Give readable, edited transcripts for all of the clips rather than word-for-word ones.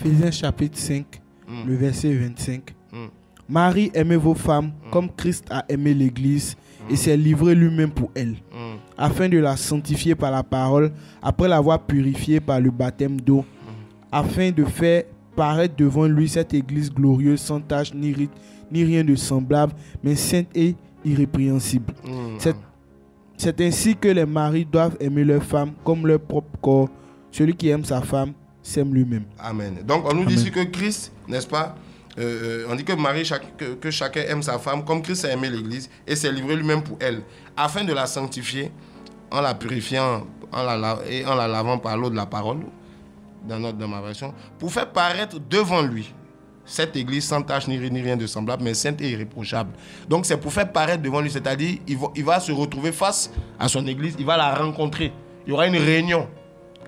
Éphésiens chapitre 5, le verset 25. Marie, aimez vos femmes comme Christ a aimé l'Église et s'est livré lui-même pour elle, afin de la sanctifier par la parole, après l'avoir purifiée par le baptême d'eau, afin de faire paraître devant lui cette Église glorieuse, sans tache ni rite, ni rien de semblable, mais sainte et irrépréhensible. C'est ainsi que les maris doivent aimer leurs femmes comme leur propre corps. Celui qui aime sa femme s'aime lui-même. Amen. Donc on nous dit ici que Christ, n'est-ce pas, on dit que que chacun aime sa femme comme Christ a aimé l'Église et s'est livré lui-même pour elle, afin de la sanctifier en la purifiant et en la lavant par l'eau de la parole, dans ma version, pour faire paraître devant lui cette Église sans tache ni rien de semblable, mais sainte et irréprochable. Donc c'est pour faire paraître devant lui, c'est-à-dire il va se retrouver face à son Église, il va la rencontrer, il y aura une réunion,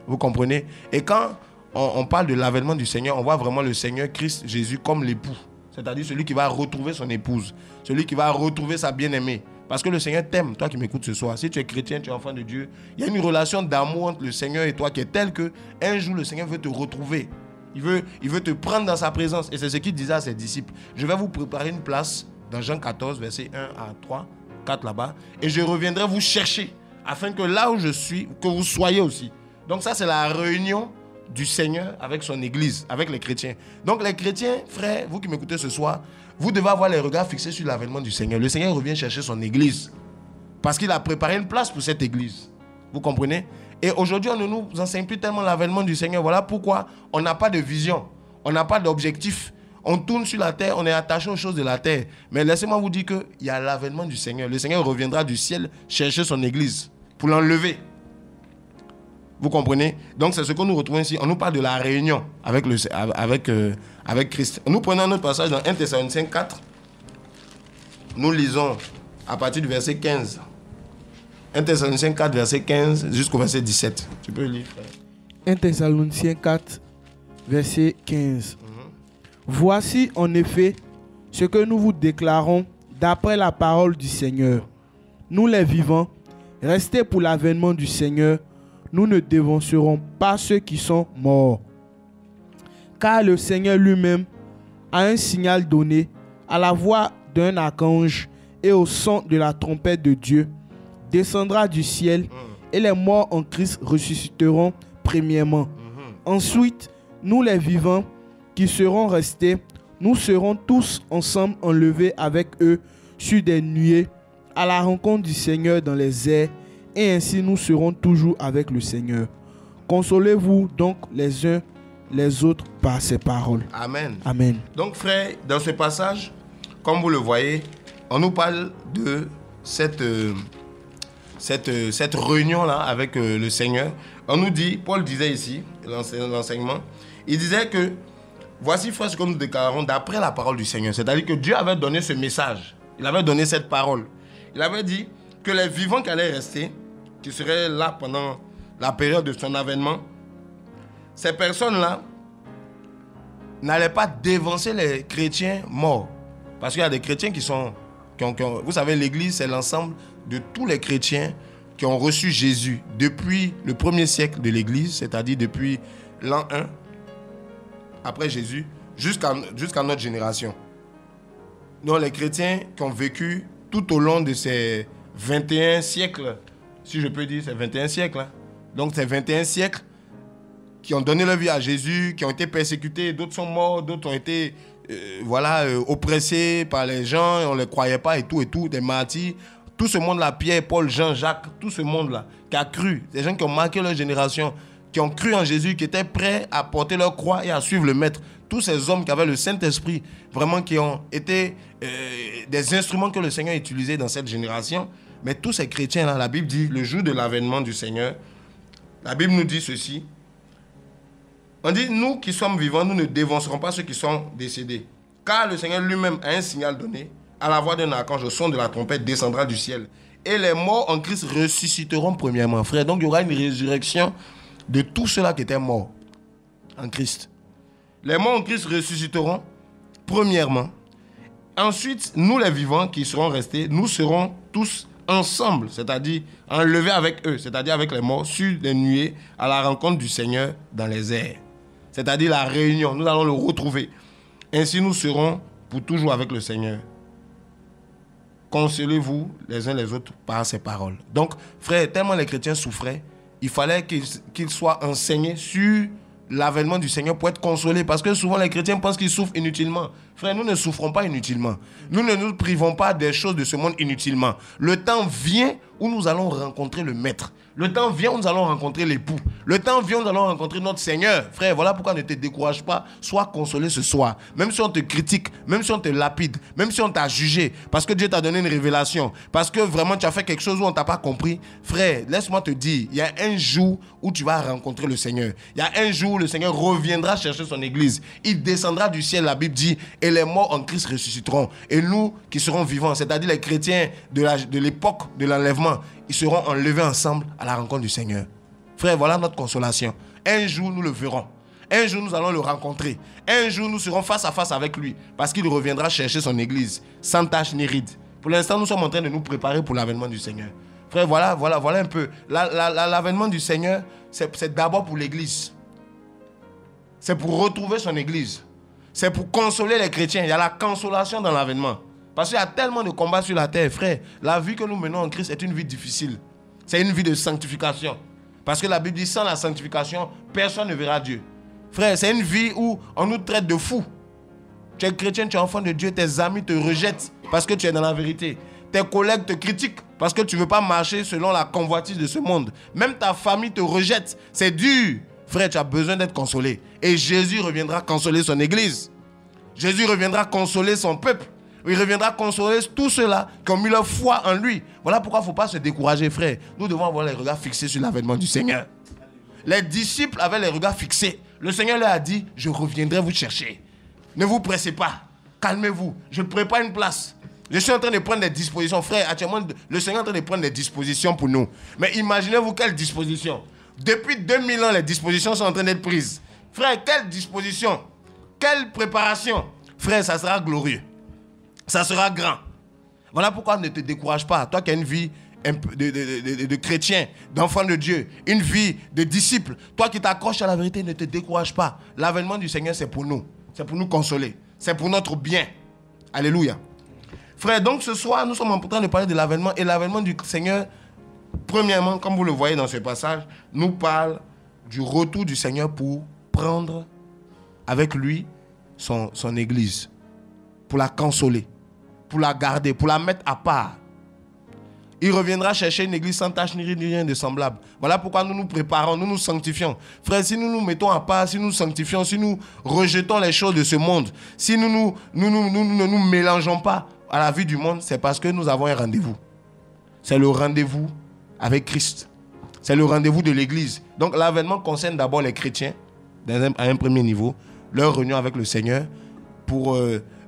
vous comprenez? Et quand on parle de l'avènement du Seigneur, on voit vraiment le Seigneur Christ Jésus comme l'époux, c'est-à-dire celui qui va retrouver son épouse, celui qui va retrouver sa bien-aimée. Parce que le Seigneur t'aime, toi qui m'écoutes ce soir. Si tu es chrétien, tu es enfant de Dieu, il y a une relation d'amour entre le Seigneur et toi qui est telle que un jour le Seigneur veut te retrouver. Il veut te prendre dans sa présence. Et c'est ce qu'il disait à ses disciples. Je vais vous préparer une place dans Jean 14, verset 1 à 3, 4 là-bas. Et je reviendrai vous chercher afin que là où je suis, que vous soyez aussi. Donc ça, c'est la réunion du Seigneur avec son Église, avec les chrétiens. Donc les chrétiens, frères, vous qui m'écoutez ce soir, vous devez avoir les regards fixés sur l'avènement du Seigneur. Le Seigneur revient chercher son Église parce qu'il a préparé une place pour cette Église. Vous comprenez? Et aujourd'hui, on ne nous enseigne plus tellement l'avènement du Seigneur. Voilà pourquoi on n'a pas de vision, on n'a pas d'objectif. On tourne sur la terre, on est attaché aux choses de la terre. Mais laissez-moi vous dire qu'il y a l'avènement du Seigneur. Le Seigneur reviendra du ciel chercher son Église pour l'enlever. Vous comprenez? Donc c'est ce que nous retrouvons ici. On nous parle de la réunion avec Christ. Nous prenons notre passage dans 1 Thessaloniciens 4. Nous lisons à partir du verset 15. 1 Thessaloniciens 4, verset 15 jusqu'au verset 17. Tu peux lire, frère. 1 Thessaloniciens 4, verset 15. Voici en effet ce que nous vous déclarons d'après la parole du Seigneur. Nous les vivants, restés pour l'avènement du Seigneur, nous ne dévancerons pas ceux qui sont morts. Car le Seigneur lui-même a un signal donné à la voix d'un archange et au son de la trompette de Dieu, descendra du ciel et les morts en Christ ressusciteront premièrement. Ensuite, nous les vivants qui serons restés, nous serons tous ensemble enlevés avec eux sur des nuées à la rencontre du Seigneur dans les airs, et ainsi nous serons toujours avec le Seigneur. Consolez-vous donc les uns les autres par ces paroles. Amen. Amen. Donc frère, dans ce passage, comme vous le voyez, on nous parle de cette réunion-là avec le Seigneur. On nous dit, Paul disait ici, l'enseignement, il disait que voici, frère, ce que nous déclarons d'après la parole du Seigneur. C'est-à-dire que Dieu avait donné ce message. Il avait donné cette parole. Il avait dit que les vivants qui allaient rester, qui seraient là pendant la période de son avènement, ces personnes-là n'allaient pas dévancer les chrétiens morts. Parce qu'il y a des chrétiens qui ont, vous savez, l'Église, c'est l'ensemble de tous les chrétiens qui ont reçu Jésus depuis le premier siècle de l'Église, c'est-à-dire depuis l'an 1, après Jésus, jusqu'à notre génération. Donc les chrétiens qui ont vécu tout au long de ces 21 siècles, si je peux dire, ces 21 siècles. Donc ces 21 siècles qui ont donné leur vie à Jésus, qui ont été persécutés, d'autres sont morts, d'autres ont été oppressés par les gens, on ne les croyait pas et tout, des martyrs. Tout ce monde-là, Pierre, Paul, Jean, Jacques, tout ce monde-là qui a cru, des gens qui ont marqué leur génération, qui ont cru en Jésus, qui étaient prêts à porter leur croix et à suivre le Maître. Tous ces hommes qui avaient le Saint-Esprit, vraiment qui ont été des instruments que le Seigneur utilisait dans cette génération. Mais tous ces chrétiens-là, la Bible dit, le jour de l'avènement du Seigneur, la Bible nous dit ceci. On dit, nous qui sommes vivants, nous ne dévancerons pas ceux qui sont décédés. Car le Seigneur lui-même a un signal donné. À la voix d'un archange, au son de la trompette, descendra du ciel. Et les morts en Christ ressusciteront premièrement. Frère, donc il y aura une résurrection de tous ceux-là qui étaient morts en Christ. Les morts en Christ ressusciteront premièrement. Ensuite, nous les vivants qui serons restés, nous serons tous ensemble, c'est-à-dire enlevés avec eux, c'est-à-dire avec les morts, sur des nuées, à la rencontre du Seigneur dans les airs. c'est-à-dire la réunion. Nous allons le retrouver. Ainsi, nous serons pour toujours avec le Seigneur. Consolez-vous les uns les autres par ces paroles. Donc, frère, tellement les chrétiens souffraient, il fallait qu'ils soient enseignés sur l'avènement du Seigneur pour être consolés. Parce que souvent, les chrétiens pensent qu'ils souffrent inutilement. Frère, nous ne souffrons pas inutilement. Nous ne nous privons pas des choses de ce monde inutilement. Le temps vient où nous allons rencontrer le Maître. Le temps vient où nous allons rencontrer l'époux. Le temps vient où nous allons rencontrer notre Seigneur. Frère, voilà pourquoi ne te décourage pas. Sois consolé ce soir. Même si on te critique, même si on te lapide, même si on t'a jugé, parce que Dieu t'a donné une révélation, parce que vraiment tu as fait quelque chose où on ne t'a pas compris. Frère, laisse-moi te dire, il y a un jour où tu vas rencontrer le Seigneur. Il y a un jour où le Seigneur reviendra chercher son église. Il descendra du ciel, la Bible dit, et les morts en Christ ressusciteront. Et nous qui serons vivants, c'est-à-dire les chrétiens de l'époque de l'enlèvement, ils seront enlevés ensemble à la rencontre du Seigneur. Frère, voilà notre consolation. Un jour, nous le verrons. Un jour, nous allons le rencontrer. Un jour, nous serons face à face avec lui. Parce qu'il reviendra chercher son église, sans tache ni ride. Pour l'instant, nous sommes en train de nous préparer pour l'avènement du Seigneur. Frère, voilà un peu. L'avènement du Seigneur, c'est d'abord pour l'église. C'est pour retrouver son église. C'est pour consoler les chrétiens. Il y a la consolation dans l'avènement. Parce qu'il y a tellement de combats sur la terre, frère. La vie que nous menons en Christ est une vie difficile. C'est une vie de sanctification. Parce que la Bible dit, sans la sanctification, personne ne verra Dieu. Frère, c'est une vie où on nous traite de fous. Tu es chrétien, tu es enfant de Dieu, tes amis te rejettent parce que tu es dans la vérité. Tes collègues te critiquent parce que tu ne veux pas marcher selon la convoitise de ce monde. Même ta famille te rejette. C'est dur. Frère, tu as besoin d'être consolé. Et Jésus reviendra consoler son église. Jésus reviendra consoler son peuple. Il reviendra consoler tous ceux-là qui ont mis leur foi en lui. Voilà pourquoi il ne faut pas se décourager, frère. Nous devons avoir les regards fixés sur l'avènement du Seigneur. Les disciples avaient les regards fixés. Le Seigneur leur a dit, je reviendrai vous chercher. Ne vous pressez pas. Calmez-vous. Je prépare une place. Je suis en train de prendre des dispositions. Frère, actuellement, le Seigneur est en train de prendre des dispositions pour nous. Mais imaginez-vous quelles dispositions. Depuis 2000 ans, les dispositions sont en train d'être prises. Frère, quelle disposition? Quelle préparation? Frère, ça sera glorieux. Ça sera grand. Voilà pourquoi ne te décourage pas. Toi qui as une vie de chrétien, d'enfant de Dieu, une vie de disciple, toi qui t'accroches à la vérité, ne te décourage pas. L'avènement du Seigneur, c'est pour nous. C'est pour nous consoler. C'est pour notre bien. Alléluia. Frère, donc ce soir, nous sommes en train de parler de l'avènement. Et l'avènement du Seigneur, premièrement, comme vous le voyez dans ce passage, nous parle du retour du Seigneur pour prendre avec lui son église. Pour la consoler. Pour la garder, pour la mettre à part. Il reviendra chercher une église sans tache ni rien de semblable. Voilà pourquoi nous nous préparons, nous nous sanctifions. Frère, si nous nous mettons à part, si nous nous sanctifions, si nous rejetons les choses de ce monde, si nous ne nous mélangeons pas à la vie du monde, c'est parce que nous avons un rendez-vous. C'est le rendez-vous avec Christ. C'est le rendez-vous de l'église. Donc l'avènement concerne d'abord les chrétiens, à un premier niveau, leur réunion avec le Seigneur, pour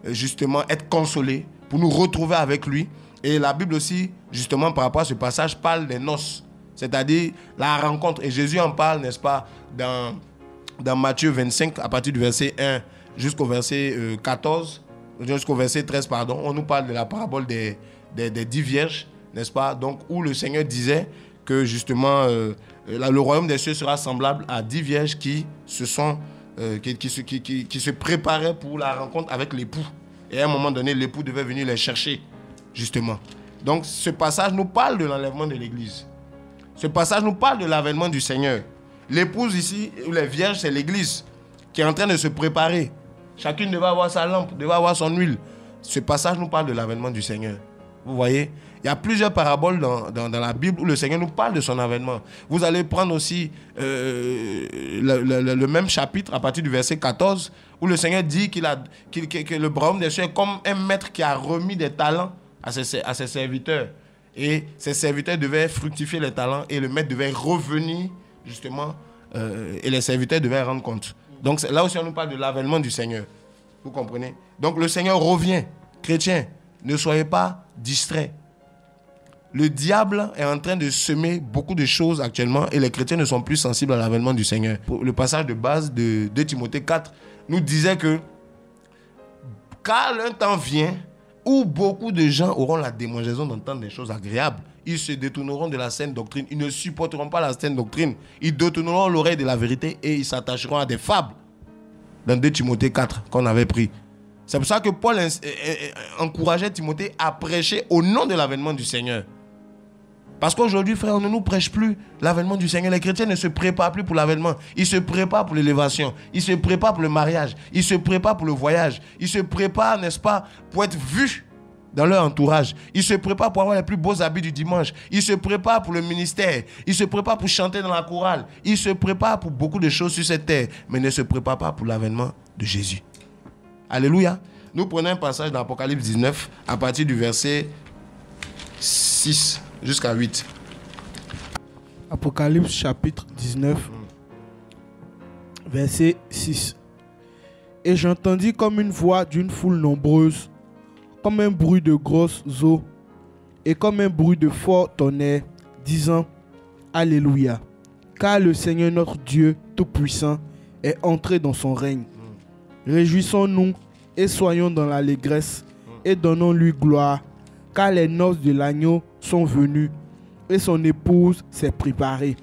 justement être consolés, pour nous retrouver avec lui. Et la Bible aussi, justement, par rapport à ce passage, parle des noces, c'est-à-dire la rencontre. Et Jésus en parle, n'est-ce pas, dans Matthieu 25, à partir du verset 1 jusqu'au verset 14, jusqu'au verset 13, pardon. On nous parle de la parabole des 10 vierges, n'est-ce pas, donc où le Seigneur disait que, justement, le royaume des cieux sera semblable à 10 vierges qui se préparaient pour la rencontre avec l'époux. Et à un moment donné, l'époux devait venir les chercher, justement. Donc, ce passage nous parle de l'enlèvement de l'église. Ce passage nous parle de l'avènement du Seigneur. L'épouse ici, ou les vierges, c'est l'église qui est en train de se préparer. Chacune devait avoir sa lampe, devait avoir son huile. Ce passage nous parle de l'avènement du Seigneur. Vous voyez, il y a plusieurs paraboles dans la Bible où le Seigneur nous parle de son avènement. Vous allez prendre aussi le même chapitre à partir du verset 14 où le Seigneur dit que le royaume des cieux est comme un maître qui a remis des talents à ses serviteurs. Et ses serviteurs devaient fructifier les talents et le maître devait revenir justement et les serviteurs devaient rendre compte. Donc là aussi on nous parle de l'avènement du Seigneur. Vous comprenez? Donc le Seigneur revient. Chrétiens, ne soyez pas distraits. Le diable est en train de semer beaucoup de choses actuellement et les chrétiens ne sont plus sensibles à l'avènement du Seigneur. Le passage de base de 2 Timothée 4 nous disait que car un temps vient où beaucoup de gens auront la démangeaison d'entendre des choses agréables. Ils se détourneront de la saine doctrine. Ils ne supporteront pas la saine doctrine. Ils détourneront l'oreille de la vérité et ils s'attacheront à des fables. dans 2 Timothée 4 qu'on avait pris. C'est pour ça que Paul encourageait Timothée à prêcher au nom de l'avènement du Seigneur. Parce qu'aujourd'hui, frère, on ne nous prêche plus l'avènement du Seigneur. Les chrétiens ne se préparent plus pour l'avènement. Ils se préparent pour l'élévation. Ils se préparent pour le mariage. Ils se préparent pour le voyage. Ils se préparent, n'est-ce pas, pour être vus dans leur entourage. Ils se préparent pour avoir les plus beaux habits du dimanche. Ils se préparent pour le ministère. Ils se préparent pour chanter dans la chorale. Ils se préparent pour beaucoup de choses sur cette terre, mais ne se préparent pas pour l'avènement de Jésus. Alléluia. Nous prenons un passage dans Apocalypse 19 à partir du verset 6 jusqu'à 8. Apocalypse chapitre 19, verset 6. Et j'entendis comme une voix d'une foule nombreuse, comme un bruit de grosses eaux et comme un bruit de fort tonnerre, disant Alléluia, car le Seigneur notre Dieu Tout-Puissant est entré dans son règne. Réjouissons-nous et soyons dans l'allégresse et donnons-lui gloire, car les noces de l'agneau sont venues et son épouse s'est préparée.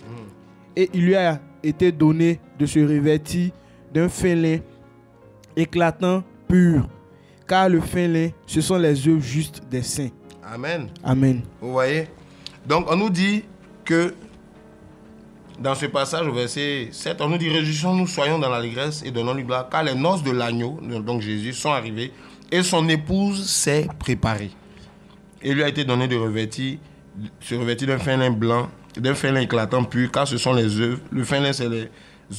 Et il lui a été donné de se revêtir d'un fin lin éclatant, pur, car le fin lin, ce sont les œuvres justes des saints. Amen. Amen. Vous voyez? Donc on nous dit que dans ce passage au verset 7, on nous dit réjouissons-nous, soyons dans l'allégresse et donnons-lui gloire, car les noces de l'agneau, donc Jésus, sont arrivées et son épouse s'est préparée. Et lui a été donné de se revêtir d'un fin lin blanc, d'un fin lin éclatant pur, car ce sont les œuvres. Le fin lin, c'est les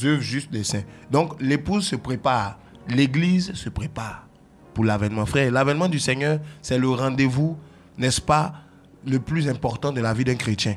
œuvres justes des saints. Donc l'épouse se prépare, l'église se prépare pour l'avènement. Frère, l'avènement du Seigneur, c'est le rendez-vous, n'est-ce pas, le plus important de la vie d'un chrétien.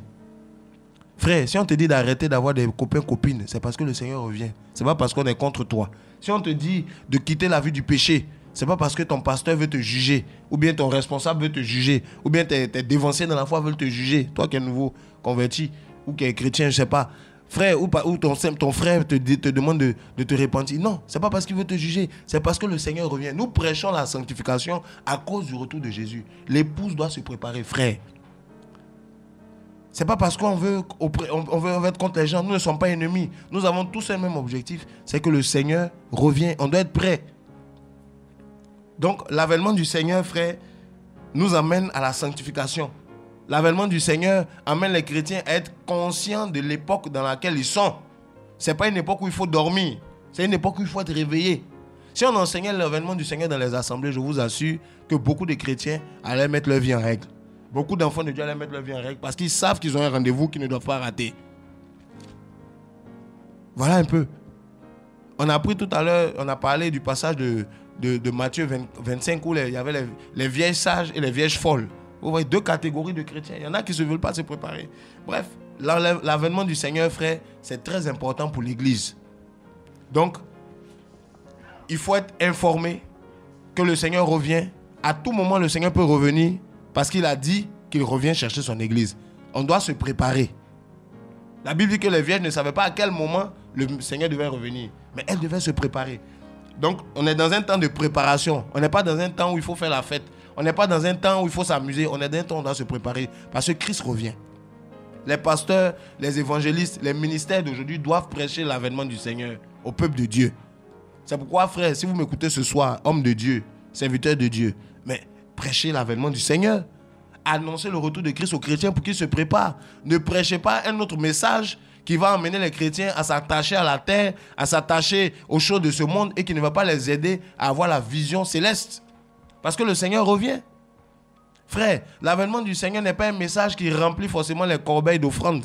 Frère, si on te dit d'arrêter d'avoir des copains, copines, c'est parce que le Seigneur revient. C'est pas parce qu'on est contre toi. Si on te dit de quitter la vie du péché, c'est pas parce que ton pasteur veut te juger, ou bien ton responsable veut te juger, ou bien tes dévanciers dans la foi veulent te juger, toi qui es nouveau converti, ou qui es chrétien, je sais pas. Frère, ou ton frère te demande de te repentir. Non, c'est pas parce qu'il veut te juger, c'est parce que le Seigneur revient. Nous prêchons la sanctification à cause du retour de Jésus. L'épouse doit se préparer, frère. C'est pas parce qu'on veut être contre les gens. Nous ne sommes pas ennemis. Nous avons tous un même objectif. C'est que le Seigneur revient. On doit être prêt. Donc, l'avènement du Seigneur, frère, nous amène à la sanctification. L'avènement du Seigneur amène les chrétiens à être conscients de l'époque dans laquelle ils sont. Ce n'est pas une époque où il faut dormir. C'est une époque où il faut être réveillé. Si on enseignait l'avènement du Seigneur dans les assemblées, je vous assure que beaucoup de chrétiens allaient mettre leur vie en règle. Beaucoup d'enfants de Dieu allaient mettre leur vie en règle parce qu'ils savent qu'ils ont un rendez-vous qu'ils ne doivent pas rater. Voilà un peu. On a appris tout à l'heure, on a parlé du passage de Matthieu 25 où il y avait les vieilles sages et les vieilles folles. Vous voyez, 2 catégories de chrétiens. Il y en a qui ne veulent pas se préparer. Bref, l'avènement du Seigneur, frère, c'est très important pour l'Église. Donc, il faut être informé que le Seigneur revient. À tout moment, le Seigneur peut revenir parce qu'il a dit qu'il revient chercher son Église. On doit se préparer. La Bible dit que les vierges ne savaient pas à quel moment le Seigneur devait revenir. Mais elles devaient se préparer. Donc, on est dans un temps de préparation. On n'est pas dans un temps où il faut faire la fête. On n'est pas dans un temps où il faut s'amuser. On est dans un temps où on doit se préparer. Parce que Christ revient. Les pasteurs, les évangélistes, les ministères d'aujourd'hui doivent prêcher l'avènement du Seigneur au peuple de Dieu. C'est pourquoi, frère, si vous m'écoutez ce soir, homme de Dieu, serviteur de Dieu, mais prêchez l'avènement du Seigneur. Annoncez le retour de Christ aux chrétiens pour qu'ils se préparent. Ne prêchez pas un autre message qui va amener les chrétiens à s'attacher à la terre, à s'attacher aux choses de ce monde et qui ne va pas les aider à avoir la vision céleste. Parce que le Seigneur revient. Frère, l'avènement du Seigneur n'est pas un message qui remplit forcément les corbeilles d'offrande.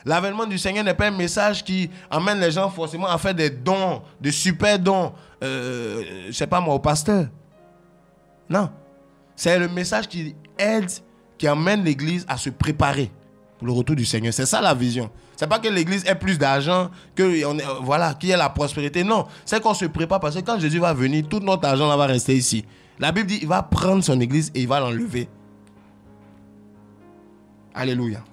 L'avènement du Seigneur n'est pas un message qui amène les gens forcément à faire des dons, de super dons, je ne sais pas moi, au pasteur. Non. C'est le message qui aide, qui amène l'Église à se préparer pour le retour du Seigneur. C'est ça la vision. Ce n'est pas que l'Église ait plus d'argent, qu'il y ait la prospérité. Non, c'est qu'on se prépare parce que quand Jésus va venir, tout notre argent là va rester ici. La Bible dit qu'il va prendre son Église et il va l'enlever. Alléluia.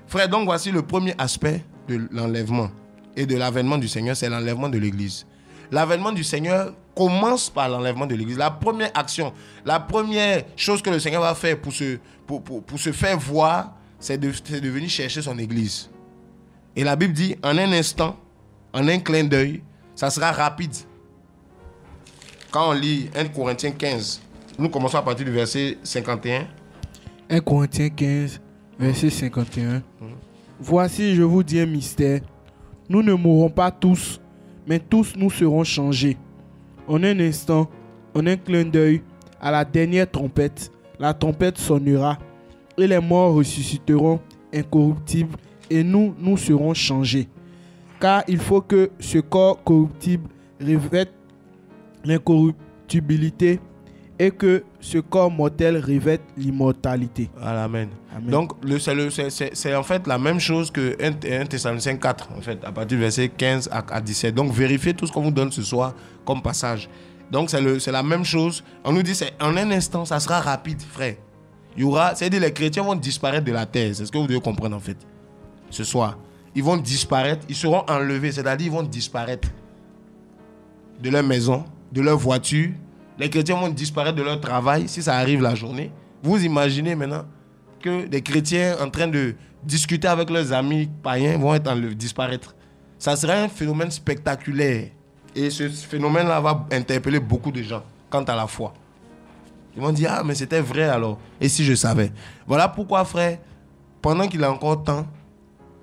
Frère, donc voici le premier aspect de l'enlèvement et de l'avènement du Seigneur, c'est l'enlèvement de l'Église. L'avènement du Seigneur commence par l'enlèvement de l'Église. La première action, la première chose que le Seigneur va faire pour se faire voir, c'est de venir chercher son Église. Et la Bible dit, en un instant, en un clin d'œil, ça sera rapide. Quand on lit 1 Corinthiens 15, nous commençons à partir du verset 51. 1 Corinthiens 15, verset 51. Voici, je vous dis un mystère. Nous ne mourrons pas tous, mais tous nous serons changés. En un instant, en un clin d'œil, à la dernière trompette, la trompette sonnera, et les morts ressusciteront incorruptibles, et nous serons changés. Car il faut que ce corps corruptible revête l'incorruptibilité, et que ce corps mortel revête l'immortalité. Amen. Amen. Donc, c'est en fait la même chose que 1 Thessaloniciens 4, en fait, à partir du verset 15 à 17. Donc, vérifiez tout ce qu'on vous donne ce soir comme passage. Donc, c'est la même chose. On nous dit, en un instant, ça sera rapide, frère. Il y aura, c'est-à-dire les chrétiens vont disparaître de la terre. C'est ce que vous devez comprendre, en fait. Ce soir, ils vont disparaître, ils seront enlevés, c'est-à-dire ils vont disparaître de leur maison, de leur voiture. Les chrétiens vont disparaître de leur travail si ça arrive la journée. Vous imaginez maintenant que des chrétiens en train de discuter avec leurs amis païens vont disparaître. Ça serait un phénomène spectaculaire. Et ce phénomène-là va interpeller beaucoup de gens quant à la foi. Ils vont dire, ah, mais c'était vrai alors. Et si je savais? Voilà pourquoi, frère, pendant qu'il a encore temps,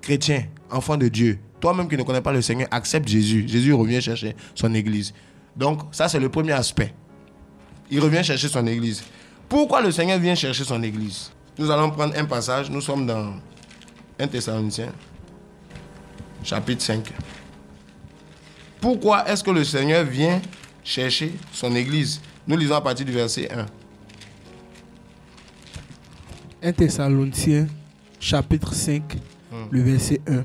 chrétien, enfant de Dieu, toi-même qui ne connais pas le Seigneur, accepte Jésus. Jésus revient chercher son église. Donc, ça, c'est le premier aspect. Il revient chercher son église. Pourquoi le Seigneur vient chercher son église? Nous allons prendre un passage. Nous sommes dans 1 Thessaloniciens, chapitre 5. Pourquoi est-ce que le Seigneur vient chercher son église? Nous lisons à partir du verset 1. 1 Thessaloniciens, chapitre 5, le verset 1.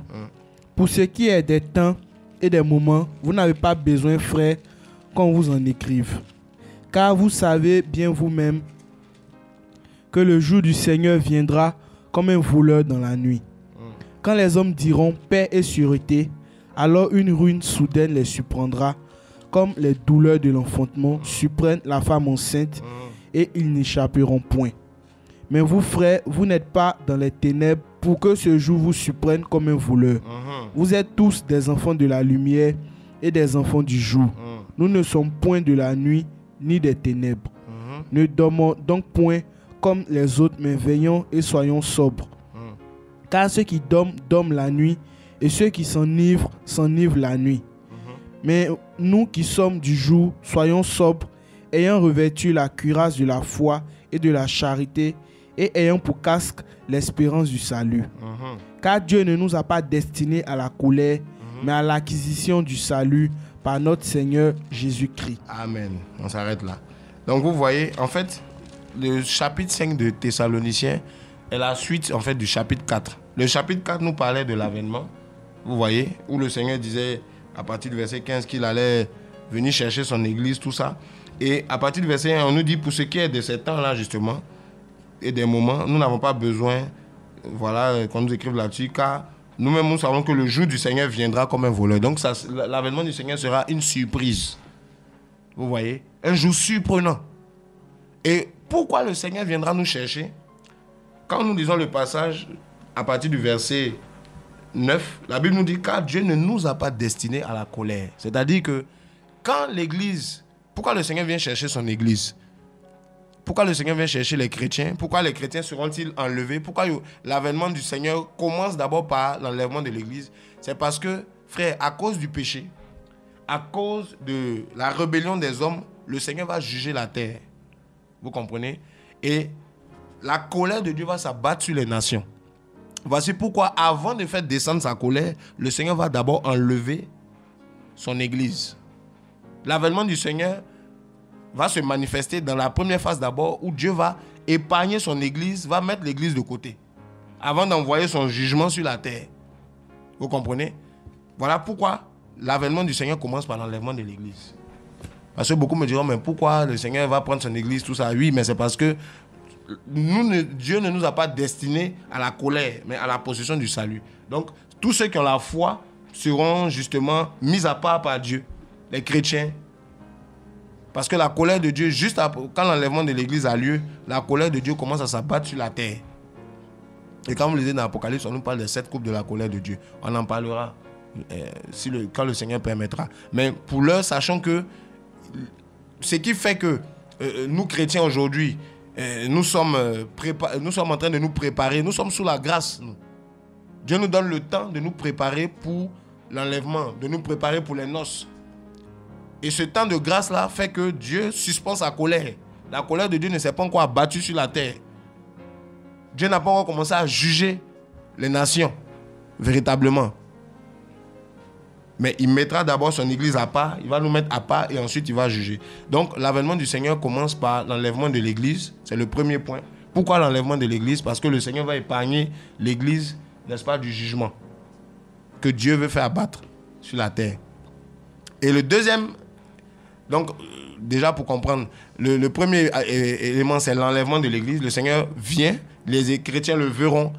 Pour ce qui est des temps et des moments, vous n'avez pas besoin, frères, qu'on vous en écrive. Car vous savez bien vous-même que le jour du Seigneur viendra comme un voleur dans la nuit. Quand les hommes diront paix et sûreté, alors une ruine soudaine les surprendra, comme les douleurs de l'enfantement surprennent la femme enceinte, et ils n'échapperont point. Mais vous, frères, vous n'êtes pas dans les ténèbres pour que ce jour vous surprenne comme un voleur. Vous êtes tous des enfants de la lumière et des enfants du jour. Nous ne sommes point de la nuit ni des ténèbres. Ne dormons donc point comme les autres, mais veillons et soyons sobres. Car ceux qui dorment, dorment la nuit, et ceux qui s'enivrent, s'enivrent la nuit. Mais nous qui sommes du jour, soyons sobres, ayant revêtu la cuirasse de la foi et de la charité, et ayant pour casque l'espérance du salut. Car Dieu ne nous a pas destinés à la colère, mais à l'acquisition du salut par notre Seigneur Jésus-Christ. Amen. On s'arrête là. Donc vous voyez, en fait, le chapitre 5 de Thessaloniciens est la suite en fait du chapitre 4. Le chapitre 4 nous parlait de l'avènement, vous voyez, où le Seigneur disait à partir du verset 15 qu'il allait venir chercher son église, tout ça. Et à partir du verset 1, on nous dit pour ce qui est de ces temps-là justement, et des moments, nous n'avons pas besoin, voilà, qu'on nous écrive là-dessus, car nous-mêmes, nous savons que le jour du Seigneur viendra comme un voleur. Donc, l'avènement du Seigneur sera une surprise. Vous voyez? Un jour surprenant. Et pourquoi le Seigneur viendra nous chercher? Quand nous lisons le passage, à partir du verset 9, la Bible nous dit, car Dieu ne nous a pas destinés à la colère. C'est-à-dire que quand l'Église... Pourquoi le Seigneur vient chercher son Église? Pourquoi le Seigneur vient chercher les chrétiens? Pourquoi les chrétiens seront-ils enlevés? Pourquoi l'avènement du Seigneur commence d'abord par l'enlèvement de l'Église? C'est parce que, frère, à cause du péché, à cause de la rébellion des hommes, le Seigneur va juger la terre. Vous comprenez? Et la colère de Dieu va s'abattre sur les nations. Voici pourquoi, avant de faire descendre sa colère, le Seigneur va d'abord enlever son Église. L'avènement du Seigneur va se manifester dans la première phase d'abord, où Dieu va épargner son église, va mettre l'église de côté, avant d'envoyer son jugement sur la terre. Vous comprenez? Voilà pourquoi l'avènement du Seigneur commence par l'enlèvement de l'église. Parce que beaucoup me diront, mais pourquoi le Seigneur va prendre son église, tout ça? Oui, mais c'est parce que Dieu ne nous a pas destinés à la colère, mais à la possession du salut. Donc, tous ceux qui ont la foi seront justement mis à part par Dieu, les chrétiens. Parce que la colère de Dieu, juste après, quand l'enlèvement de l'église a lieu, la colère de Dieu commence à s'abattre sur la terre. Et quand vous lisez dans l'Apocalypse, on nous parle des 7 coupes de la colère de Dieu. On en parlera quand le Seigneur permettra. Mais pour l'heure, sachant que ce qui fait que nous, chrétiens, aujourd'hui, nous sommes en train de nous préparer. Nous sommes sous la grâce. Dieu nous donne le temps de nous préparer pour l'enlèvement, de nous préparer pour les noces. Et ce temps de grâce-là fait que Dieu suspend sa colère. La colère de Dieu ne s'est pas encore abattue sur la terre. Dieu n'a pas encore commencé à juger les nations, véritablement. Mais il mettra d'abord son église à part, il va nous mettre à part et ensuite il va juger. Donc l'avènement du Seigneur commence par l'enlèvement de l'église, c'est le premier point. Pourquoi l'enlèvement de l'église? Parce que le Seigneur va épargner l'église, n'est-ce pas, du jugement que Dieu veut faire abattre sur la terre. Et le deuxième, donc déjà pour comprendre, le premier élément c'est l'enlèvement de l'église. Le Seigneur vient, les chrétiens le verront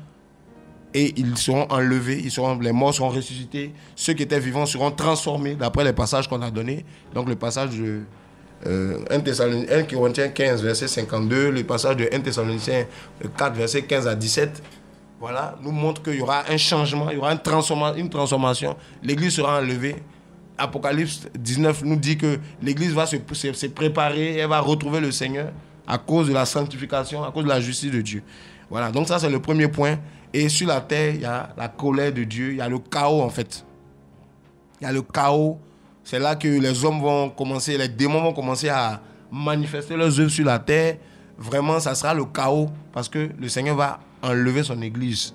et ils seront enlevés, les morts seront ressuscités, ceux qui étaient vivants seront transformés d'après les passages qu'on a donnés. Donc le passage de 1 Corinthiens 15 verset 52, le passage de 1 Thessaloniciens 4 verset 15 à 17, voilà, nous montre qu'il y aura un changement, il y aura une transformation, l'église sera enlevée. Apocalypse 19 nous dit que l'église va se préparer, elle va retrouver le Seigneur à cause de la sanctification, à cause de la justice de Dieu. Voilà, donc ça c'est le premier point. Et sur la terre, il y a la colère de Dieu, il y a le chaos en fait. Il y a le chaos, c'est là que les hommes vont commencer, les démons vont commencer à manifester leurs œuvres sur la terre. Vraiment, ça sera le chaos parce que le Seigneur va enlever son église.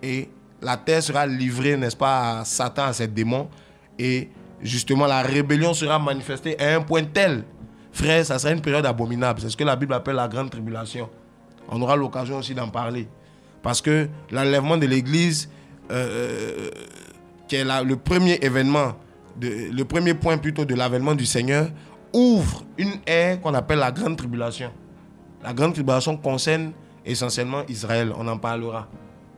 Et la terre sera livrée, n'est-ce pas, à Satan, à ses démons. Et justement, la rébellion sera manifestée à un point tel, frère, ça sera une période abominable. C'est ce que la Bible appelle la grande tribulation. On aura l'occasion aussi d'en parler. Parce que l'enlèvement de l'église, qui est le premier événement, le premier point plutôt de l'avènement du Seigneur, ouvre une ère qu'on appelle la grande tribulation. La grande tribulation concerne essentiellement Israël, on en parlera.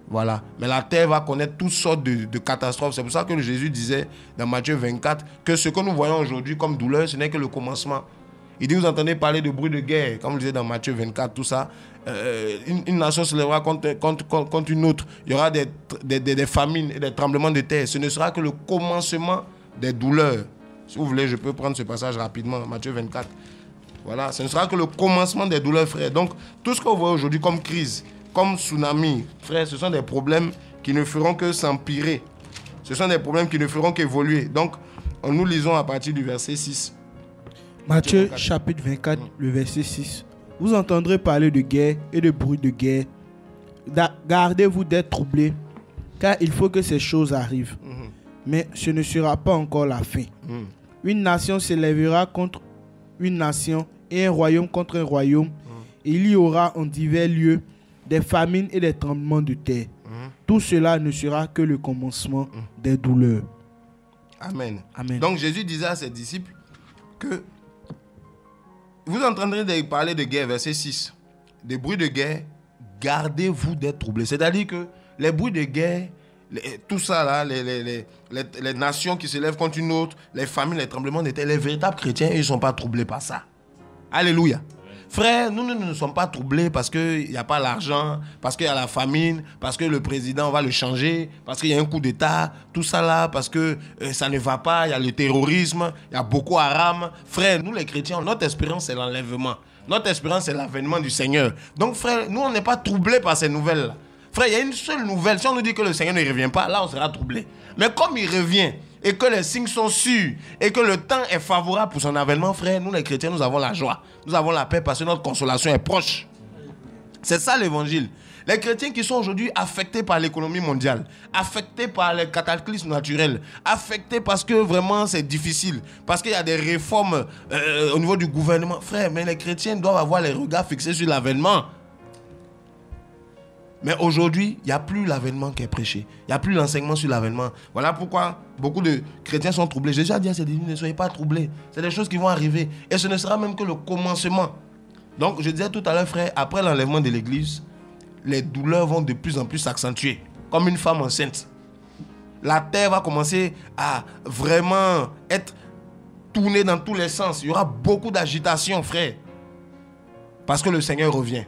Voilà. Mais la terre va connaître toutes sortes de catastrophes. C'est pour ça que Jésus disait dans Matthieu 24 que ce que nous voyons aujourd'hui comme douleur, ce n'est que le commencement. Il dit, vous entendez parler de bruit de guerre, comme je disais dans Matthieu 24, tout ça. Une nation se lèvera contre une autre. Il y aura des famines et des tremblements de terre. Ce ne sera que le commencement des douleurs. Si vous voulez, je peux prendre ce passage rapidement, Matthieu 24. Voilà, ce ne sera que le commencement des douleurs, frère. Donc, tout ce qu'on voit aujourd'hui comme crise, comme tsunami, frère, ce sont des problèmes qui ne feront que s'empirer. Ce sont des problèmes qui ne feront qu'évoluer. Donc, nous lisons à partir du verset 6. Matthieu chapitre 24, le verset 6. Vous entendrez parler de guerre et de bruit de guerre. Gardez-vous d'être troublés, car il faut que ces choses arrivent. Mais ce ne sera pas encore la fin. Une nation s'élèvera contre une nation et un royaume contre un royaume. Et il y aura en divers lieux des famines et des tremblements de terre. Tout cela ne sera que le commencement des douleurs. Amen. Amen. Donc Jésus disait à ses disciples que vous entendrez parler de guerre, verset 6. Des bruits de guerre, gardez-vous d'être troublés. C'est-à-dire que les bruits de guerre, tout ça là, les nations qui se lèvent contre une autre, les famines, les tremblements de terre, les véritables chrétiens, ils ne sont pas troublés par ça. Alléluia. Frère, nous ne sommes pas troublés parce qu'il n'y a pas l'argent, parce qu'il y a la famine, parce que le président va le changer, parce qu'il y a un coup d'État, tout ça là, parce que ça ne va pas, il y a le terrorisme, il y a Boko Haram. Frère, nous les chrétiens, notre espérance c'est l'enlèvement. Notre espérance c'est l'avènement du Seigneur. Donc frère, nous on n'est pas troublés par ces nouvelles-là. Frère, il y a une seule nouvelle. Si on nous dit que le Seigneur ne revient pas, là on sera troublé. Mais comme il revient, et que les signes sont sûrs, et que le temps est favorable pour son avènement, frère, nous les chrétiens, nous avons la joie. Nous avons la paix parce que notre consolation est proche. C'est ça l'évangile. Les chrétiens qui sont aujourd'hui affectés par l'économie mondiale, affectés par les cataclysmes naturels, affectés parce que vraiment c'est difficile, parce qu'il y a des réformes au niveau du gouvernement. Frère, mais les chrétiens doivent avoir les regards fixés sur l'avènement. Mais aujourd'hui, il n'y a plus l'avènement qui est prêché. Il n'y a plus l'enseignement sur l'avènement. Voilà pourquoi beaucoup de chrétiens sont troublés. Jésus a dit à ses disciples, ne soyez pas troublés. C'est des choses qui vont arriver. Et ce ne sera même que le commencement. Donc, je disais tout à l'heure, frère, après l'enlèvement de l'église, les douleurs vont de plus en plus s'accentuer. Comme une femme enceinte. La terre va commencer à vraiment être tournée dans tous les sens. Il y aura beaucoup d'agitation, frère. Parce que le Seigneur revient.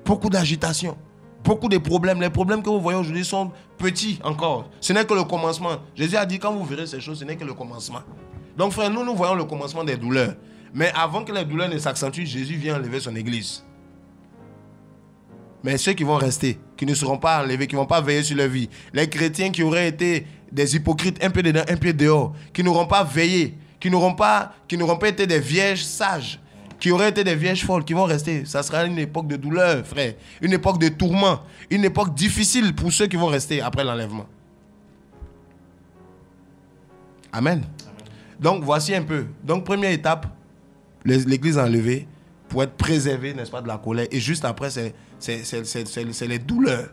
Beaucoup d'agitation. beaucoup de problèmes. Les problèmes que vous voyez aujourd'hui sont petits encore. Ce n'est que le commencement. Jésus a dit, quand vous verrez ces choses, ce n'est que le commencement. Donc frère, nous voyons le commencement des douleurs. Mais avant que les douleurs ne s'accentuent, Jésus vient enlever son église. Mais ceux qui vont rester, qui ne seront pas enlevés, qui ne vont pas veiller sur leur vie, les chrétiens qui auraient été des hypocrites, un pied dedans, un pied dehors, qui n'auront pas veillé, qui n'auront pas été des vierges sages, qui auraient été des vierges folles, qui vont rester. Ça sera une époque de douleur, frère. Une époque de tourment. Une époque difficile pour ceux qui vont rester après l'enlèvement. Amen. Donc, voici un peu. Donc, première étape, l'église enlevée pour être préservée, n'est-ce pas, de la colère. Et juste après, c'est les douleurs.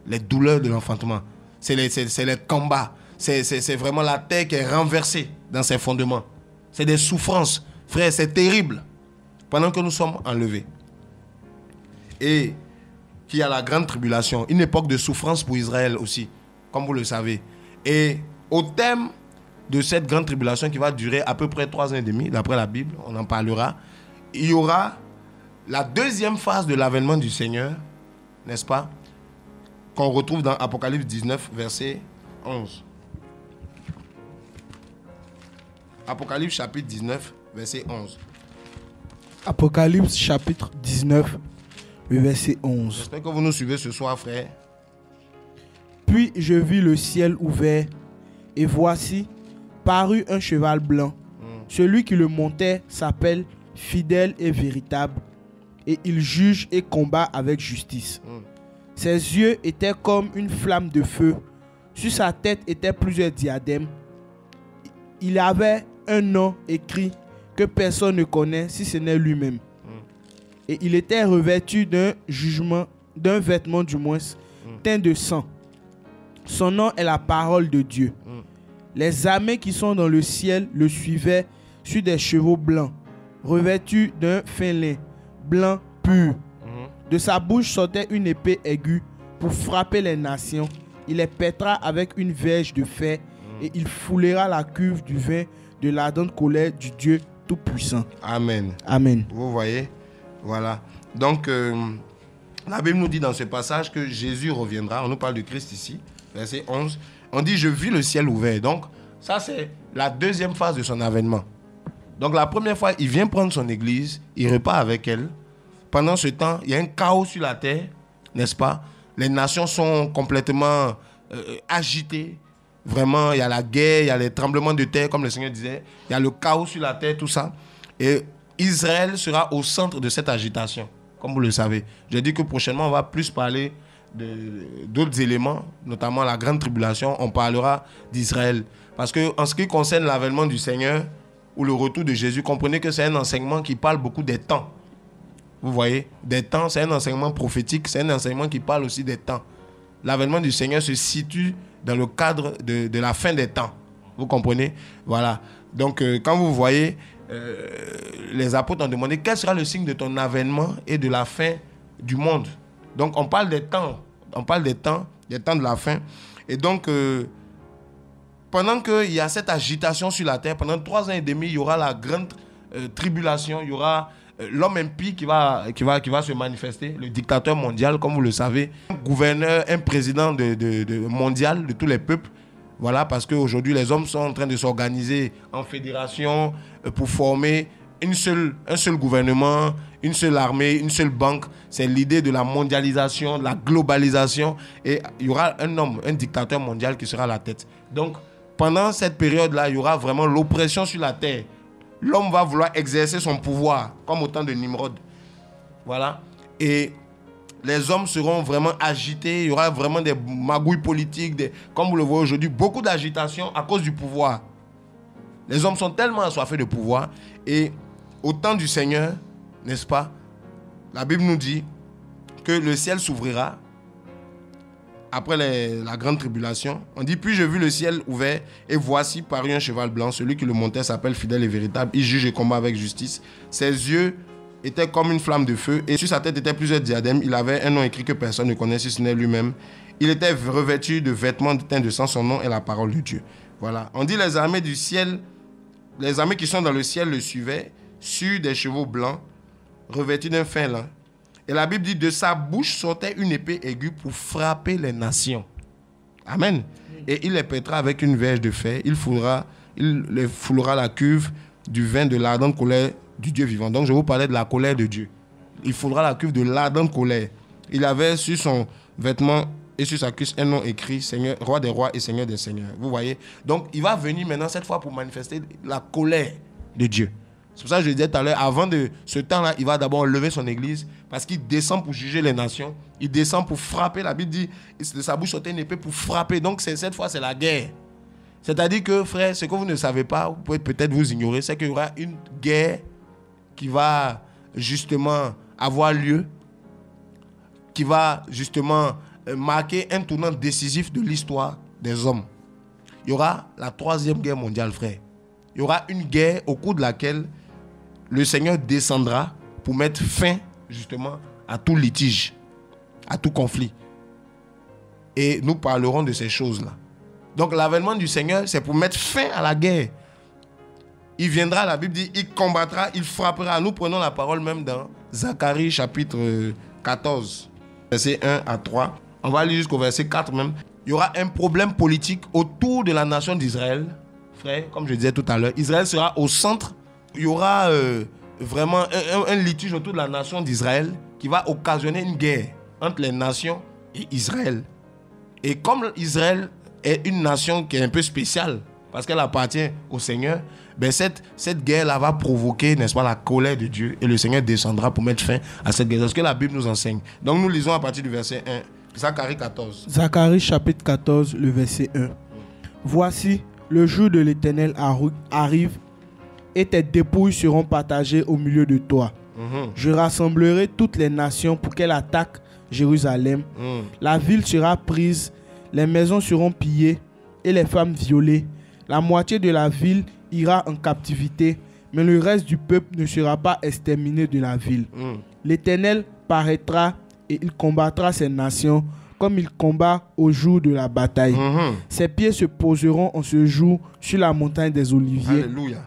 Les douleurs de l'enfantement. C'est les combats. C'est vraiment la terre qui est renversée dans ses fondements. C'est des souffrances. Frère, c'est terrible. Pendant que nous sommes enlevés. Et qu'il y a la grande tribulation. Une époque de souffrance pour Israël aussi. Comme vous le savez. Et au terme de cette grande tribulation qui va durer à peu près 3 ans et demi, d'après la Bible, on en parlera, il y aura la deuxième phase de l'avènement du Seigneur, n'est-ce pas, qu'on retrouve dans Apocalypse 19, verset 11. Apocalypse chapitre 19, verset 11. Apocalypse chapitre 19, le verset 11. J'espère que vous nous suivez ce soir, frère. Puis je vis le ciel ouvert, et voici, parut un cheval blanc. Celui qui le montait s'appelle Fidèle et Véritable, et il juge et combat avec justice. Ses yeux étaient comme une flamme de feu. Sur sa tête étaient plusieurs diadèmes. Il avait un nom écrit que personne ne connaît si ce n'est lui-même. Et il était revêtu d'un vêtement teint de sang. Son nom est la parole de Dieu. Les armées qui sont dans le ciel le suivaient sur des chevaux blancs, revêtus d'un fin lin, blanc pur. De sa bouche sortait une épée aiguë pour frapper les nations. Il les pètera avec une verge de fer et il foulera la cuve du vin de l'ardente colère du Dieu Tout-Puissant. Amen. Amen. Vous voyez? Voilà. Donc, la Bible nous dit dans ce passage que Jésus reviendra. On nous parle de Christ ici, verset 11. On dit, je vis le ciel ouvert. Donc, ça, c'est la deuxième phase de son avènement. Donc, la première fois, il vient prendre son église, il repart avec elle. Pendant ce temps, il y a un chaos sur la terre, n'est-ce pas? Les nations sont complètement agitées. Vraiment, il y a la guerre, il y a les tremblements de terre, comme le Seigneur disait. Il y a le chaos sur la terre, tout ça. Et Israël sera au centre de cette agitation, comme vous le savez. Je dis que prochainement, on va plus parler d'autres éléments, notamment la grande tribulation. On parlera d'Israël. Parce qu'en ce qui concerne l'avènement du Seigneur ou le retour de Jésus, comprenez que c'est un enseignement qui parle beaucoup des temps. Vous voyez, des temps, c'est un enseignement prophétique, c'est un enseignement qui parle aussi des temps. L'avènement du Seigneur se situe dans le cadre de la fin des temps. Vous comprenez? Voilà. Donc, quand vous voyez, les apôtres ont demandé quel sera le signe de ton avènement et de la fin du monde. Donc, on parle des temps. On parle des temps de la fin. Et donc, pendant qu'il y a cette agitation sur la terre, pendant 3 ans et demi, il y aura la grande tribulation, il y aura l'homme impie qui va se manifester, le dictateur mondial, comme vous le savez, un gouverneur, un président mondial de tous les peuples. Voilà, parce qu'aujourd'hui, les hommes sont en train de s'organiser en fédération pour former un seul gouvernement, une seule armée, une seule banque. C'est l'idée de la mondialisation, de la globalisation. Et il y aura un homme, un dictateur mondial qui sera à la tête. Donc, pendant cette période-là, il y aura vraiment l'oppression sur la terre. L'homme va vouloir exercer son pouvoir, comme au temps de Nimrod. Voilà. Et les hommes seront vraiment agités. Il y aura vraiment des magouilles politiques, comme vous le voyez aujourd'hui, beaucoup d'agitation à cause du pouvoir. Les hommes sont tellement assoiffés de pouvoir. Et au temps du Seigneur, n'est-ce pas, la Bible nous dit que le ciel s'ouvrira après la grande tribulation. On dit, puis j'ai vu le ciel ouvert et voici parut un cheval blanc. Celui qui le montait s'appelle Fidèle et Véritable. Il juge et combat avec justice. Ses yeux étaient comme une flamme de feu et sur sa tête étaient plusieurs diadèmes. Il avait un nom écrit que personne ne connaît si ce n'est lui-même. Il était revêtu de vêtements teints de sang. Son nom est la parole de Dieu. Voilà. On dit les armées du ciel, les armées qui sont dans le ciel le suivaient sur des chevaux blancs revêtus d'un fin lin. Et la Bible dit, de sa bouche sortait une épée aiguë pour frapper les nations. Amen. Et il les pètera avec une verge de fer. Il les foulera la cuve du vin de l'ardente colère du Dieu vivant. Donc je vous parlais de la colère de Dieu. Il foulera la cuve de l'ardente colère. Il avait sur son vêtement et sur sa cuisse un nom écrit, Seigneur, Roi des rois et Seigneur des seigneurs. Vous voyez? Donc il va venir maintenant cette fois pour manifester la colère de Dieu. C'est pour ça que je disais tout à l'heure, avant de ce temps-là, il va d'abord lever son église parce qu'il descend pour juger les nations. Il descend pour frapper. La Bible dit, de sa bouche sortait une épée pour frapper. Donc cette fois, c'est la guerre. C'est-à-dire que, frère, ce que vous ne savez pas, vous pouvez peut-être vous ignorer, c'est qu'il y aura une guerre qui va justement avoir lieu, qui va justement marquer un tournant décisif de l'histoire des hommes. Il y aura la 3e guerre mondiale, frère. Il y aura une guerre au cours de laquelle le Seigneur descendra pour mettre fin justement à tout litige, à tout conflit. Et nous parlerons de ces choses-là. Donc l'avènement du Seigneur, c'est pour mettre fin à la guerre. Il viendra, la Bible dit, il combattra, il frappera. Nous prenons la parole même dans Zacharie chapitre 14, verset 1 à 3. On va aller jusqu'au verset 4 même. Il y aura un problème politique autour de la nation d'Israël. Frère, comme je disais tout à l'heure, Israël sera au centre. Il y aura vraiment un litige autour de la nation d'Israël qui va occasionner une guerre entre les nations et Israël. Et comme Israël est une nation qui est un peu spéciale, parce qu'elle appartient au Seigneur, ben cette guerre-là va provoquer, n'est-ce pas, la colère de Dieu. Et le Seigneur descendra pour mettre fin à cette guerre. C'est ce que la Bible nous enseigne. Donc nous lisons à partir du verset 1. Zacharie 14. Zacharie chapitre 14, le verset 1. Voici, le jour de l'Éternel arrive et tes dépouilles seront partagées au milieu de toi. Je rassemblerai toutes les nations pour qu'elles attaquent Jérusalem. La ville sera prise, les maisons seront pillées et les femmes violées. La moitié de la ville ira en captivité, mais le reste du peuple ne sera pas exterminé de la ville. L'Éternel paraîtra et il combattra ces nations comme il combat au jour de la bataille. Ses pieds se poseront en ce jour sur la montagne des Oliviers. Alléluia.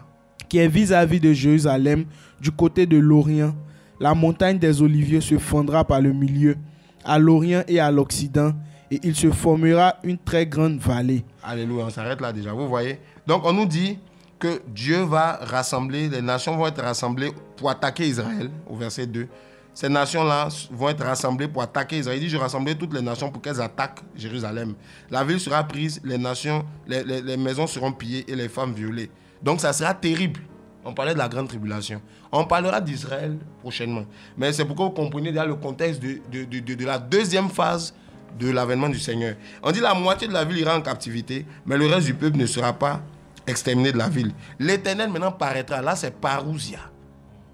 Qui est vis-à-vis de Jérusalem, du côté de l'Orient. La montagne des Oliviers se fondra par le milieu, à l'Orient et à l'Occident, et il se formera une très grande vallée. Alléluia, on s'arrête là déjà, vous voyez. Donc on nous dit que Dieu va rassembler, les nations vont être rassemblées pour attaquer Israël, au verset 2. Ces nations-là vont être rassemblées pour attaquer Israël. Il dit, je rassemblerai toutes les nations pour qu'elles attaquent Jérusalem. La ville sera prise, les maisons seront pillées et les femmes violées. Donc ça sera terrible. On parlait de la grande tribulation. On parlera d'Israël prochainement. Mais c'est pour que vous compreniez déjà le contexte de la deuxième phase de l'avènement du Seigneur. On dit la moitié de la ville ira en captivité, mais le reste du peuple ne sera pas exterminé de la ville. L'Éternel maintenant paraîtra. Là, c'est parousia.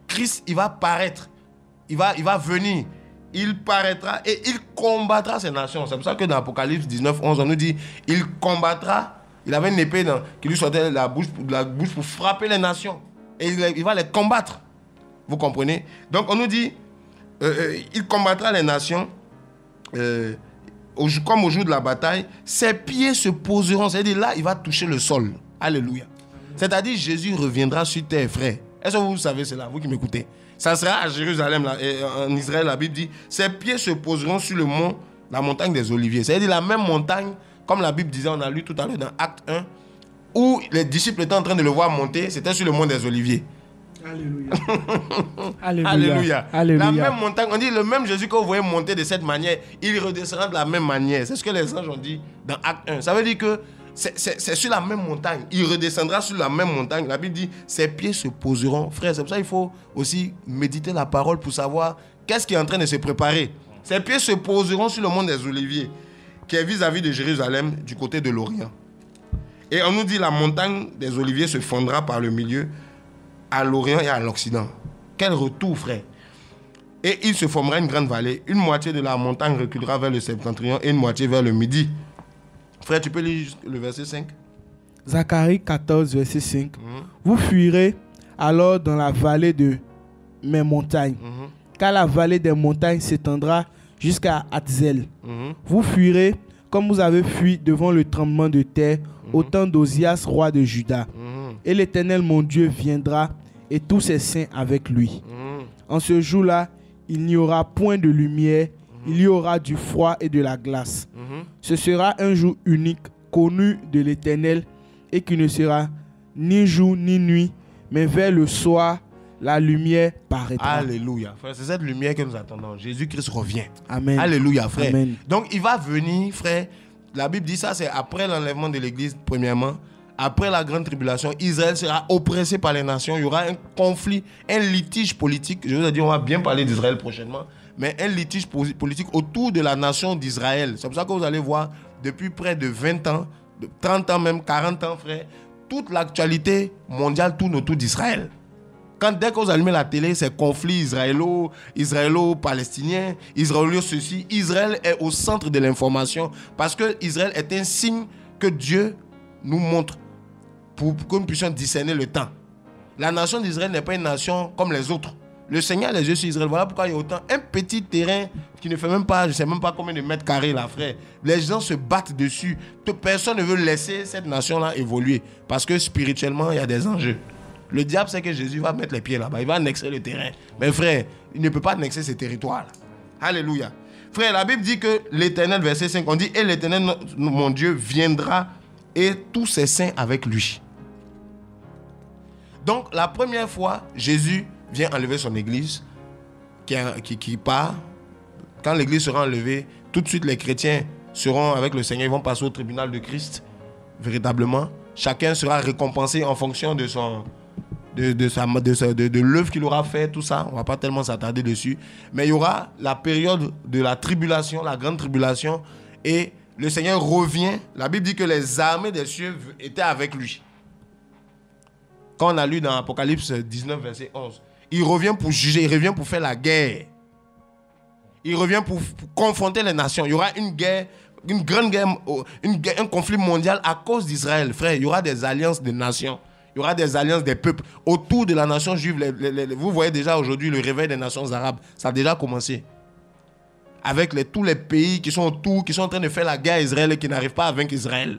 Christ, il va paraître. Il va venir. Il paraîtra et il combattra ces nations. C'est pour ça que dans Apocalypse 19, 11, on nous dit, il combattra. Il avait une épée qui lui sortait de la bouche pour frapper les nations. Et il va les combattre. Vous comprenez? Donc on nous dit, il combattra les nations comme au jour de la bataille. Ses pieds se poseront. C'est-à-dire là, il va toucher le sol. Alléluia. C'est-à-dire Jésus reviendra sur terre, frère. Est-ce que vous savez cela, vous qui m'écoutez? Ça sera à Jérusalem, là, et en Israël, la Bible dit, ses pieds se poseront sur le mont, la montagne des Oliviers. C'est-à-dire la même montagne, comme la Bible disait, on a lu tout à l'heure dans Acte 1, où les disciples étaient en train de le voir monter, c'était sur le mont des Oliviers. Alléluia. Alléluia. Alléluia. La même montagne, on dit le même Jésus que vous voyez monter de cette manière, il redescendra de la même manière. C'est ce que les anges ont dit dans Acte 1. Ça veut dire que c'est sur la même montagne. Il redescendra sur la même montagne. La Bible dit, ses pieds se poseront. Frère, c'est pour ça qu'il faut aussi méditer la parole pour savoir qu'est-ce qui est en train de se préparer. Ses pieds se poseront sur le mont des Oliviers, qui est vis-à-vis de Jérusalem, du côté de l'Orient. Et on nous dit, la montagne des Oliviers se fondra par le milieu, à l'Orient et à l'Occident. Quel retour, frère. Et il se formera une grande vallée. Une moitié de la montagne reculera vers le septentrion et une moitié vers le midi. Frère, tu peux lire le verset 5? Zacharie 14, verset 5. Vous fuirez alors dans la vallée de mes montagnes, car la vallée des montagnes s'étendra jusqu'à Hatzel. Vous fuirez comme vous avez fui devant le tremblement de terre au temps d'Osias, roi de Juda. Et l'Éternel, mon Dieu, viendra et tous ses saints avec lui. En ce jour-là, il n'y aura point de lumière, il y aura du froid et de la glace. Ce sera un jour unique, connu de l'Éternel, et qui ne sera ni jour ni nuit, mais vers le soir, la lumière paraîtra. Alléluia. Frère, c'est cette lumière que nous attendons. Jésus-Christ revient. Amen. Alléluia, frère. Amen. Donc, il va venir, frère. La Bible dit ça, c'est après l'enlèvement de l'Église, premièrement. Après la grande tribulation, Israël sera oppressé par les nations. Il y aura un conflit, un litige politique. Je vous ai dit, on va bien parler d'Israël prochainement. Mais un litige politique autour de la nation d'Israël. C'est pour ça que vous allez voir, depuis près de 20 ans, de 30 ans même, 40 ans, frère, toute l'actualité mondiale tourne autour d'Israël. Dès que vous allumez la télé, c'est conflit israélo-palestinien, israélo-ceci. Israël est au centre de l'information parce que Israël est un signe que Dieu nous montre pour que nous puissions discerner le temps. La nation d'Israël n'est pas une nation comme les autres. Le Seigneur a les yeux sur Israël. Voilà pourquoi il y a autant. Un petit terrain qui ne fait même pas, je ne sais même pas combien de mètres carrés là, frère. Les gens se battent dessus. Personne ne veut laisser cette nation-là évoluer parce que spirituellement, il y a des enjeux. Le diable sait que Jésus va mettre les pieds là-bas. Il va annexer le terrain. Mais frère, il ne peut pas annexer ce territoire-là. Alléluia. Frère, la Bible dit que l'Éternel, verset 5, on dit « Et l'Éternel, mon Dieu, viendra et tous ses saints avec lui. » Donc, la première fois, Jésus vient enlever son église qui part. Quand l'église sera enlevée, tout de suite, les chrétiens seront avec le Seigneur. Ils vont passer au tribunal de Christ, véritablement. Chacun sera récompensé en fonction de l'œuvre qu'il aura fait, tout ça. On ne va pas tellement s'attarder dessus. Mais il y aura la période de la tribulation, la grande tribulation. Et le Seigneur revient. La Bible dit que les armées des cieux étaient avec lui. Quand on a lu dans Apocalypse 19, verset 11, il revient pour juger, il revient pour faire la guerre. Il revient pour confronter les nations. Il y aura une guerre, une grande guerre, un conflit mondial à cause d'Israël. Frère, il y aura des alliances de nations. Il y aura des alliances des peuples autour de la nation juive. Vous voyez déjà aujourd'hui le réveil des nations arabes. Ça a déjà commencé. Avec tous les pays qui sont autour, qui sont en train de faire la guerre à Israël et qui n'arrivent pas à vaincre Israël.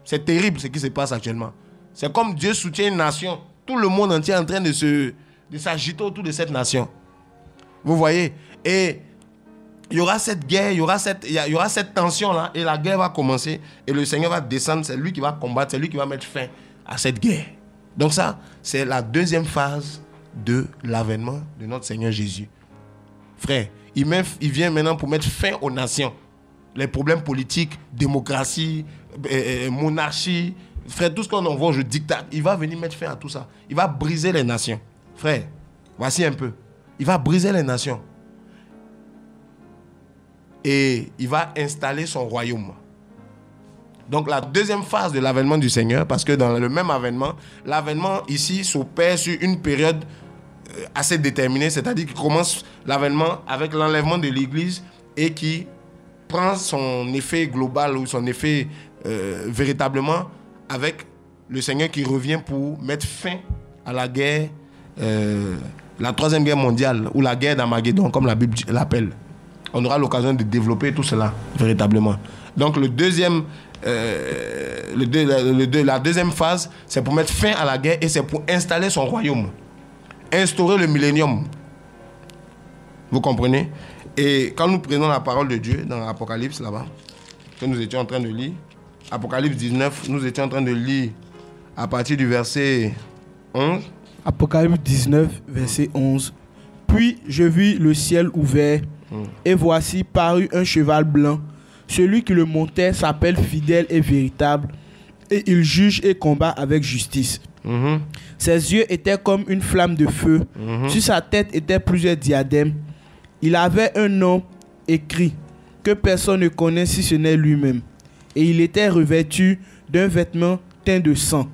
C'est terrible ce qui se passe actuellement. C'est comme Dieu soutient une nation. Tout le monde entier est en train de s'agiter autour de cette nation. Vous voyez? Et il y aura cette guerre, il y aura cette tension-là, et la guerre va commencer, et le Seigneur va descendre, c'est lui qui va combattre, c'est lui qui va mettre fin à cette guerre. Donc ça, c'est la deuxième phase de l'avènement de notre Seigneur Jésus. Frère, il vient maintenant pour mettre fin aux nations. Les problèmes politiques, démocratie, monarchie, frère, tout ce qu'on en voit, je dictate, il va venir mettre fin à tout ça. Il va briser les nations. Frère, voici un peu. Il va briser les nations. Et il va installer son royaume. Donc la deuxième phase de l'avènement du Seigneur, parce que dans le même avènement, l'avènement ici s'opère sur une période assez déterminée, c'est-à-dire qu'il commence l'avènement avec l'enlèvement de l'Église et qui prend son effet global ou son effet véritablement avec le Seigneur qui revient pour mettre fin à la guerre, la troisième guerre mondiale ou la guerre d'Armageddon, comme la Bible l'appelle. On aura l'occasion de développer tout cela, véritablement. Donc, la deuxième phase, c'est pour mettre fin à la guerre et c'est pour installer son royaume. Instaurer le millénium. Vous comprenez? Et quand nous prenons la parole de Dieu dans l'Apocalypse, là-bas, que nous étions en train de lire, Apocalypse 19, nous étions en train de lire à partir du verset 11. Apocalypse 19, verset 11. Puis je vis le ciel ouvert, et voici parut un cheval blanc. Celui qui le montait s'appelle fidèle et véritable, et il juge et combat avec justice. Ses yeux étaient comme une flamme de feu. Sur sa tête étaient plusieurs diadèmes. Il avait un nom écrit que personne ne connaît si ce n'est lui-même. Et il était revêtu d'un vêtement teint de sang.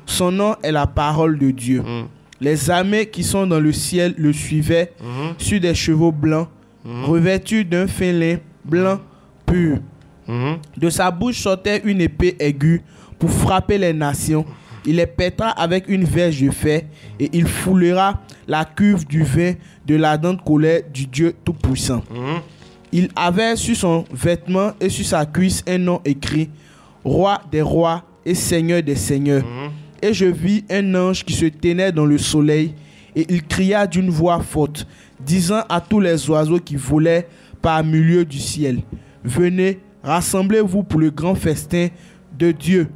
Son nom est la parole de Dieu. Les armées qui sont dans le ciel le suivaient sur des chevaux blancs, revêtus d'un fin lin blanc pur. De sa bouche sortait une épée aiguë pour frapper les nations. Il les pètera avec une verge de fer et il foulera la cuve du vin de l'ardente colère du Dieu Tout-Puissant. Il avait sur son vêtement et sur sa cuisse un nom écrit « Roi des rois et Seigneur des seigneurs ». Et je vis un ange qui se tenait dans le soleil Et il cria d'une voix forte, disant à tous les oiseaux qui volaient par milieu du ciel, venez, rassemblez-vous pour le grand festin de Dieu,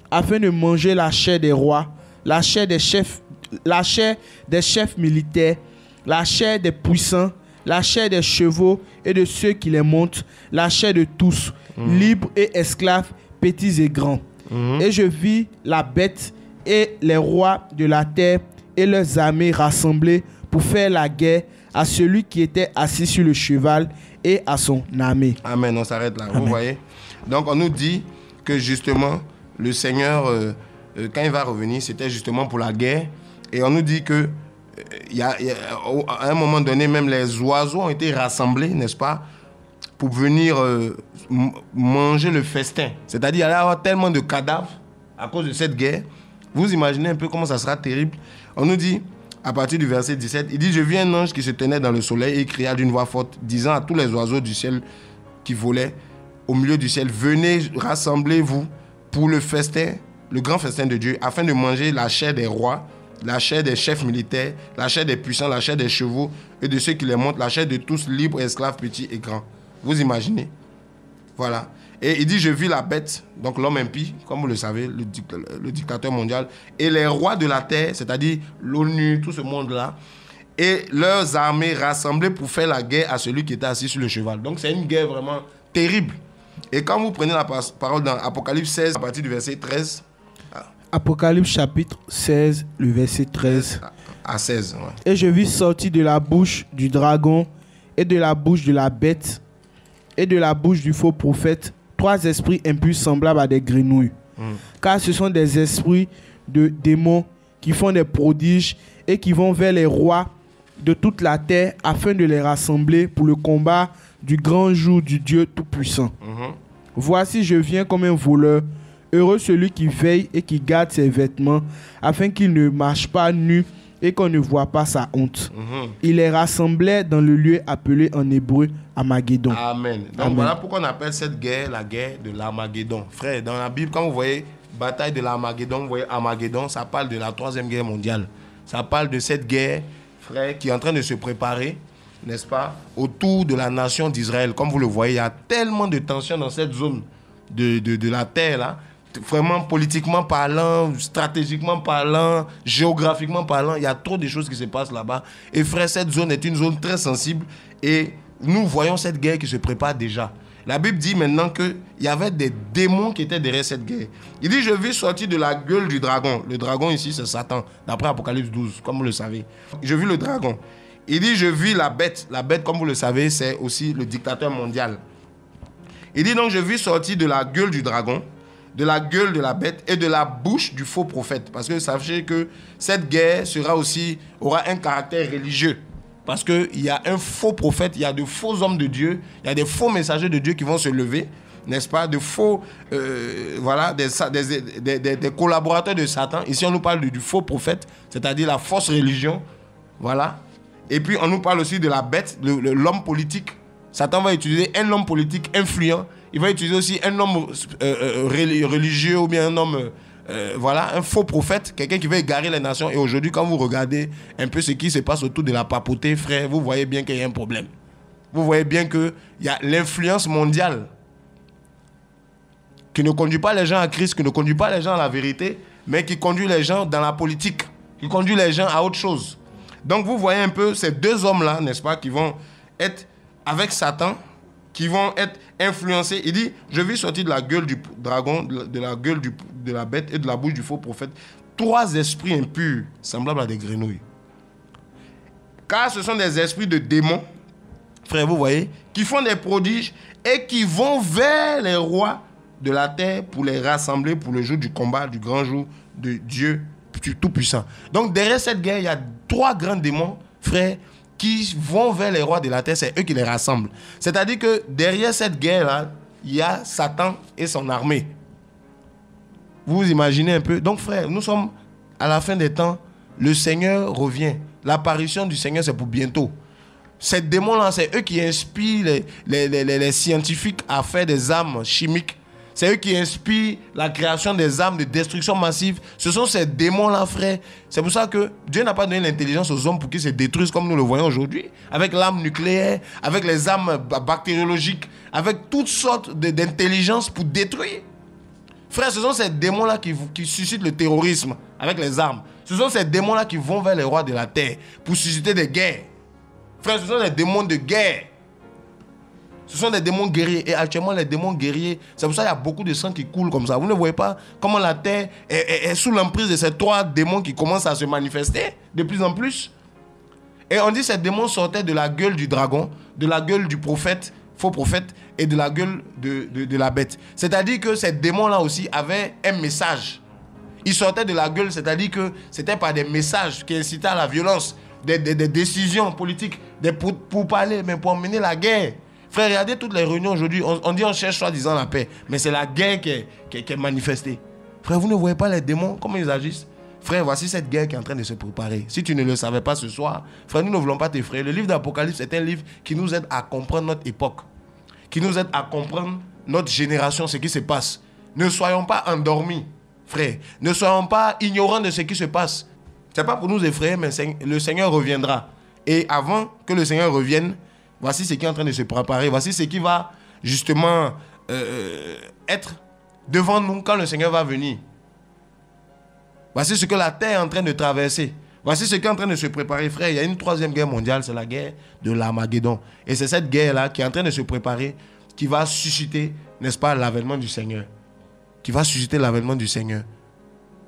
afin de manger la chair des rois, la chair des chefs militaires, la chair des puissants, la chair des chevaux et de ceux qui les montent, la chair de tous, libres et esclaves, petits et grands. Et je vis la bête et les rois de la terre et leurs armées rassemblés pour faire la guerre à celui qui était assis sur le cheval et à son armée. Amen, on s'arrête là. Amen. Vous voyez? Donc on nous dit que justement, le Seigneur, quand il va revenir, c'était justement pour la guerre. Et on nous dit que à un moment donné, même les oiseaux ont été rassemblés, n'est-ce pas, pour venir manger le festin. C'est-à-dire, il y allait avoir tellement de cadavres à cause de cette guerre. Vous imaginez un peu comment ça sera terrible. On nous dit, à partir du verset 17, il dit, je vis un ange qui se tenait dans le soleil et il cria d'une voix forte, disant à tous les oiseaux du ciel qui volaient au milieu du ciel, venez, rassemblez-vous pour le festin, le grand festin de Dieu, afin de manger la chair des rois, la chair des chefs militaires, la chair des puissants, la chair des chevaux et de ceux qui les montent, la chair de tous, libres, esclaves, petits et grands. Vous imaginez? Voilà. Et il dit, je vis la bête, donc l'homme impie, comme vous le savez, le dictateur mondial, et les rois de la terre, c'est-à-dire l'ONU, tout ce monde-là, et leurs armées rassemblées pour faire la guerre à celui qui était assis sur le cheval. Donc c'est une guerre vraiment terrible. Et quand vous prenez la parole dans Apocalypse 16, à partir du verset 13... Apocalypse chapitre 16, le verset 13. À 16, ouais. Et je vis sortir de la bouche du dragon et de la bouche de la bête et de la bouche du faux prophète 3 esprits impurs semblables à des grenouilles. Car ce sont des esprits de démons qui font des prodiges et qui vont vers les rois de toute la terre afin de les rassembler pour le combat du grand jour du Dieu Tout-Puissant. Voici, je viens comme un voleur. Heureux celui qui veille et qui garde ses vêtements, afin qu'il ne marche pas nu et qu'on ne voit pas sa honte. Il les rassemblait dans le lieu appelé en hébreu Armageddon. Amen. Donc Amen. Voilà pourquoi on appelle cette guerre la guerre de l'Armageddon. Frère, dans la Bible, quand vous voyez bataille de l'Armageddon, vous voyez Armageddon, ça parle de la 3e guerre mondiale. Ça parle de cette guerre, frère, qui est en train de se préparer, n'est-ce pas, autour de la nation d'Israël. Comme vous le voyez, il y a tellement de tensions dans cette zone de la terre, là. Vraiment, politiquement parlant, stratégiquement parlant, géographiquement parlant, il y a trop de choses qui se passent là-bas. Et frère, cette zone est une zone très sensible et nous voyons cette guerre qui se prépare déjà. La Bible dit maintenant qu'il y avait des démons qui étaient derrière cette guerre. Il dit, je vis sortir de la gueule du dragon. Le dragon ici, c'est Satan, d'après Apocalypse 12, comme vous le savez. Je vis le dragon. Il dit, je vis la bête. La bête, comme vous le savez, c'est aussi le dictateur mondial. Il dit donc, je vis sortir de la gueule du dragon, de la gueule de la bête et de la bouche du faux prophète. Parce que sachez que cette guerre aura un caractère religieux. Parce qu'il y a un faux prophète, il y a de faux hommes de Dieu, il y a des faux messagers de Dieu qui vont se lever, n'est-ce pas, de faux, des collaborateurs de Satan. Ici, on nous parle du faux prophète, c'est-à-dire la fausse religion. Voilà. Et puis, on nous parle aussi de la bête, l'homme politique. Satan va utiliser un homme politique influent. Il va utiliser aussi un homme religieux ou bien un homme, un faux prophète, quelqu'un qui va égarer les nations. Et aujourd'hui, quand vous regardez un peu ce qui se passe autour de la papauté, frère, vous voyez bien qu'il y a un problème. Vous voyez bien qu'il y a l'influence mondiale qui ne conduit pas les gens à Christ, qui ne conduit pas les gens à la vérité, mais qui conduit les gens dans la politique, qui conduit les gens à autre chose. Donc vous voyez un peu ces deux hommes-là, n'est-ce pas, qui vont être avec Satan, qui vont être influencés. Il dit, je vis sortir de la gueule du dragon, de la gueule de la bête et de la bouche du faux prophète, 3 esprits impurs, semblables à des grenouilles. Car ce sont des esprits de démons, frère, vous voyez, qui font des prodiges et qui vont vers les rois de la terre pour les rassembler pour le jour du combat, du grand jour de Dieu Tout-Puissant. Donc derrière cette guerre, il y a 3 grands démons, frère, qui vont vers les rois de la terre, c'est eux qui les rassemblent. C'est-à-dire que derrière cette guerre-là, il y a Satan et son armée. Vous vous imaginez un peu? Donc frère, nous sommes à la fin des temps, le Seigneur revient. L'apparition du Seigneur, c'est pour bientôt. Ces démons-là, c'est eux qui inspirent les scientifiques à faire des armes chimiques. C'est eux qui inspirent la création des armes de destruction massive. Ce sont ces démons-là, frère. C'est pour ça que Dieu n'a pas donné l'intelligence aux hommes pour qu'ils se détruisent comme nous le voyons aujourd'hui. Avec l'arme nucléaire, avec les armes bactériologiques, avec toutes sortes d'intelligence pour détruire. Frère, ce sont ces démons-là qui suscitent le terrorisme avec les armes. Ce sont ces démons-là qui vont vers les rois de la terre pour susciter des guerres. Frère, ce sont des démons de guerre. Ce sont des démons guerriers. Et actuellement, les démons guerriers, c'est pour ça qu'il y a beaucoup de sang qui coule comme ça. Vous ne voyez pas comment la terre est sous l'emprise de ces 3 démons qui commencent à se manifester de plus en plus. Et on dit que ces démons sortaient de la gueule du dragon, de la gueule du prophète, faux prophète, et de la gueule de la bête. C'est-à-dire que ces démons-là aussi avaient un message. Ils sortaient de la gueule, c'est-à-dire que c'était par des messages qui incitaient à la violence, des décisions politiques, pour parler, mais pour emmener la guerre. Frère, regardez toutes les réunions aujourd'hui. On dit on cherche soi-disant la paix. Mais c'est la guerre qui est manifestée. Frère, vous ne voyez pas les démons, comment ils agissent? Frère, voici cette guerre qui est en train de se préparer. Si tu ne le savais pas ce soir, frère, nous ne voulons pas t'effrayer. Le livre d'Apocalypse est un livre qui nous aide à comprendre notre époque. Qui nous aide à comprendre notre génération, ce qui se passe. Ne soyons pas endormis, frère. Ne soyons pas ignorants de ce qui se passe. Ce n'est pas pour nous effrayer, mais le Seigneur reviendra. Et avant que le Seigneur revienne, voici ce qui est en train de se préparer. Voici ce qui va justement être devant nous quand le Seigneur va venir. Voici ce que la terre est en train de traverser. Voici ce qui est en train de se préparer. Frère, il y a une 3e guerre mondiale, c'est la guerre de l'Armageddon. Et c'est cette guerre-là qui est en train de se préparer, qui va susciter, n'est-ce pas, l'avènement du Seigneur. Qui va susciter l'avènement du Seigneur.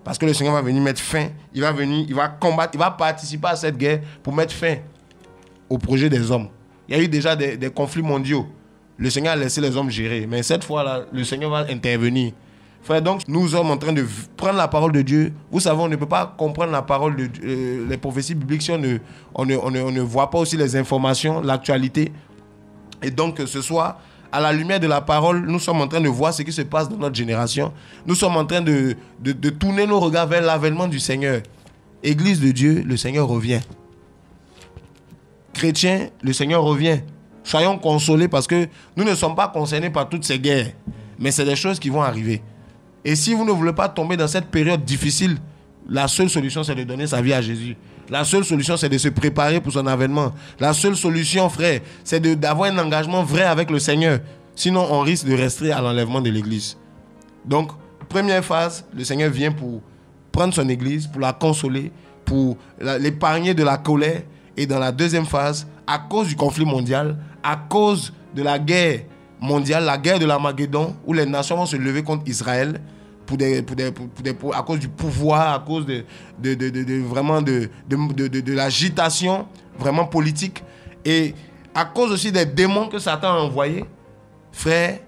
Parce que le Seigneur va venir mettre fin. Il va venir, il va combattre, il va participer à cette guerre pour mettre fin au projet des hommes. Il y a eu déjà des conflits mondiaux. Le Seigneur a laissé les hommes gérer. Mais cette fois-là, le Seigneur va intervenir. Frère, donc, nous sommes en train de prendre la parole de Dieu. Vous savez, on ne peut pas comprendre la parole de les prophéties bibliques si on ne voit pas aussi les informations, l'actualité. Et donc, ce soir, à la lumière de la parole, nous sommes en train de voir ce qui se passe dans notre génération. Nous sommes en train de tourner nos regards vers l'avènement du Seigneur. Église de Dieu, le Seigneur revient. Chrétiens, le Seigneur revient. Soyons consolés parce que nous ne sommes pas concernés par toutes ces guerres. Mais c'est des choses qui vont arriver. Et si vous ne voulez pas tomber dans cette période difficile, la seule solution, c'est de donner sa vie à Jésus. La seule solution, c'est de se préparer pour son avènement. La seule solution, frère, c'est d'avoir un engagement vrai avec le Seigneur. Sinon, on risque de rester à l'enlèvement de l'Église. Donc, première phase, le Seigneur vient pour prendre son Église, pour la consoler, pour l'épargner de la colère. Et dans la deuxième phase, à cause du conflit mondial, à cause de la guerre mondiale, la guerre de l'Armageddon, où les nations vont se lever contre Israël, à cause du pouvoir, à cause vraiment de l'agitation vraiment politique, et à cause aussi des démons que Satan a envoyés, frère,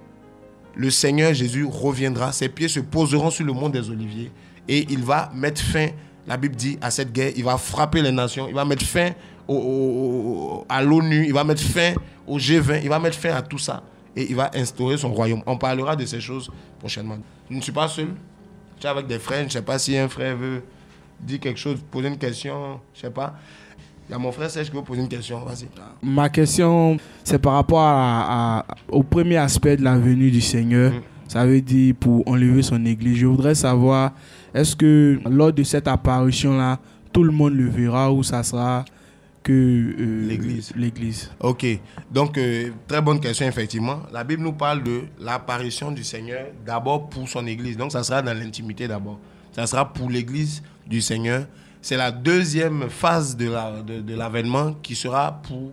le Seigneur Jésus reviendra, ses pieds se poseront sur le mont des Oliviers, et il va mettre fin, la Bible dit, à cette guerre. Il va frapper les nations, il va mettre fin à l'ONU, il va mettre fin au G20, il va mettre fin à tout ça. Et il va instaurer son royaume. On parlera de ces choses prochainement. Je ne suis pas seul. Je suis avec des frères. Je ne sais pas si un frère veut dire quelque chose, poser une question. Je ne sais pas. Il y a mon frère Serge qui veut poser une question. Vas-y. Ma question, c'est par rapport au premier aspect de la venue du Seigneur. Ça veut dire pour enlever son église. Je voudrais savoir, est-ce que lors de cette apparition-là, tout le monde le verra ou ça sera que l'église. Ok, donc très bonne question effectivement. La Bible nous parle de l'apparition du Seigneur d'abord pour son église. Donc ça sera dans l'intimité d'abord. Ça sera pour l'église du Seigneur. C'est la deuxième phase de l'avènement qui sera pour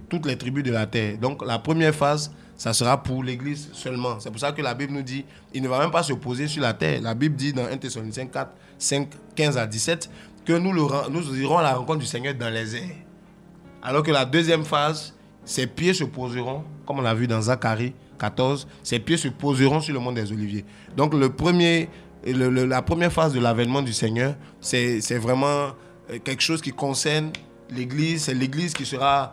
toutes les tribus de la terre. Donc la première phase, ça sera pour l'église seulement. C'est pour ça que la Bible nous dit, il ne va même pas se poser sur la terre. La Bible dit dans 1 Thessaloniciens 4, 5, 15 à 17 que nous irons à la rencontre du Seigneur dans les airs. Alors que la deuxième phase, ses pieds se poseront, comme on l'a vu dans Zacharie 14, ses pieds se poseront sur le mont des Oliviers. Donc la première phase de l'avènement du Seigneur, c'est vraiment quelque chose qui concerne l'église. C'est l'église qui va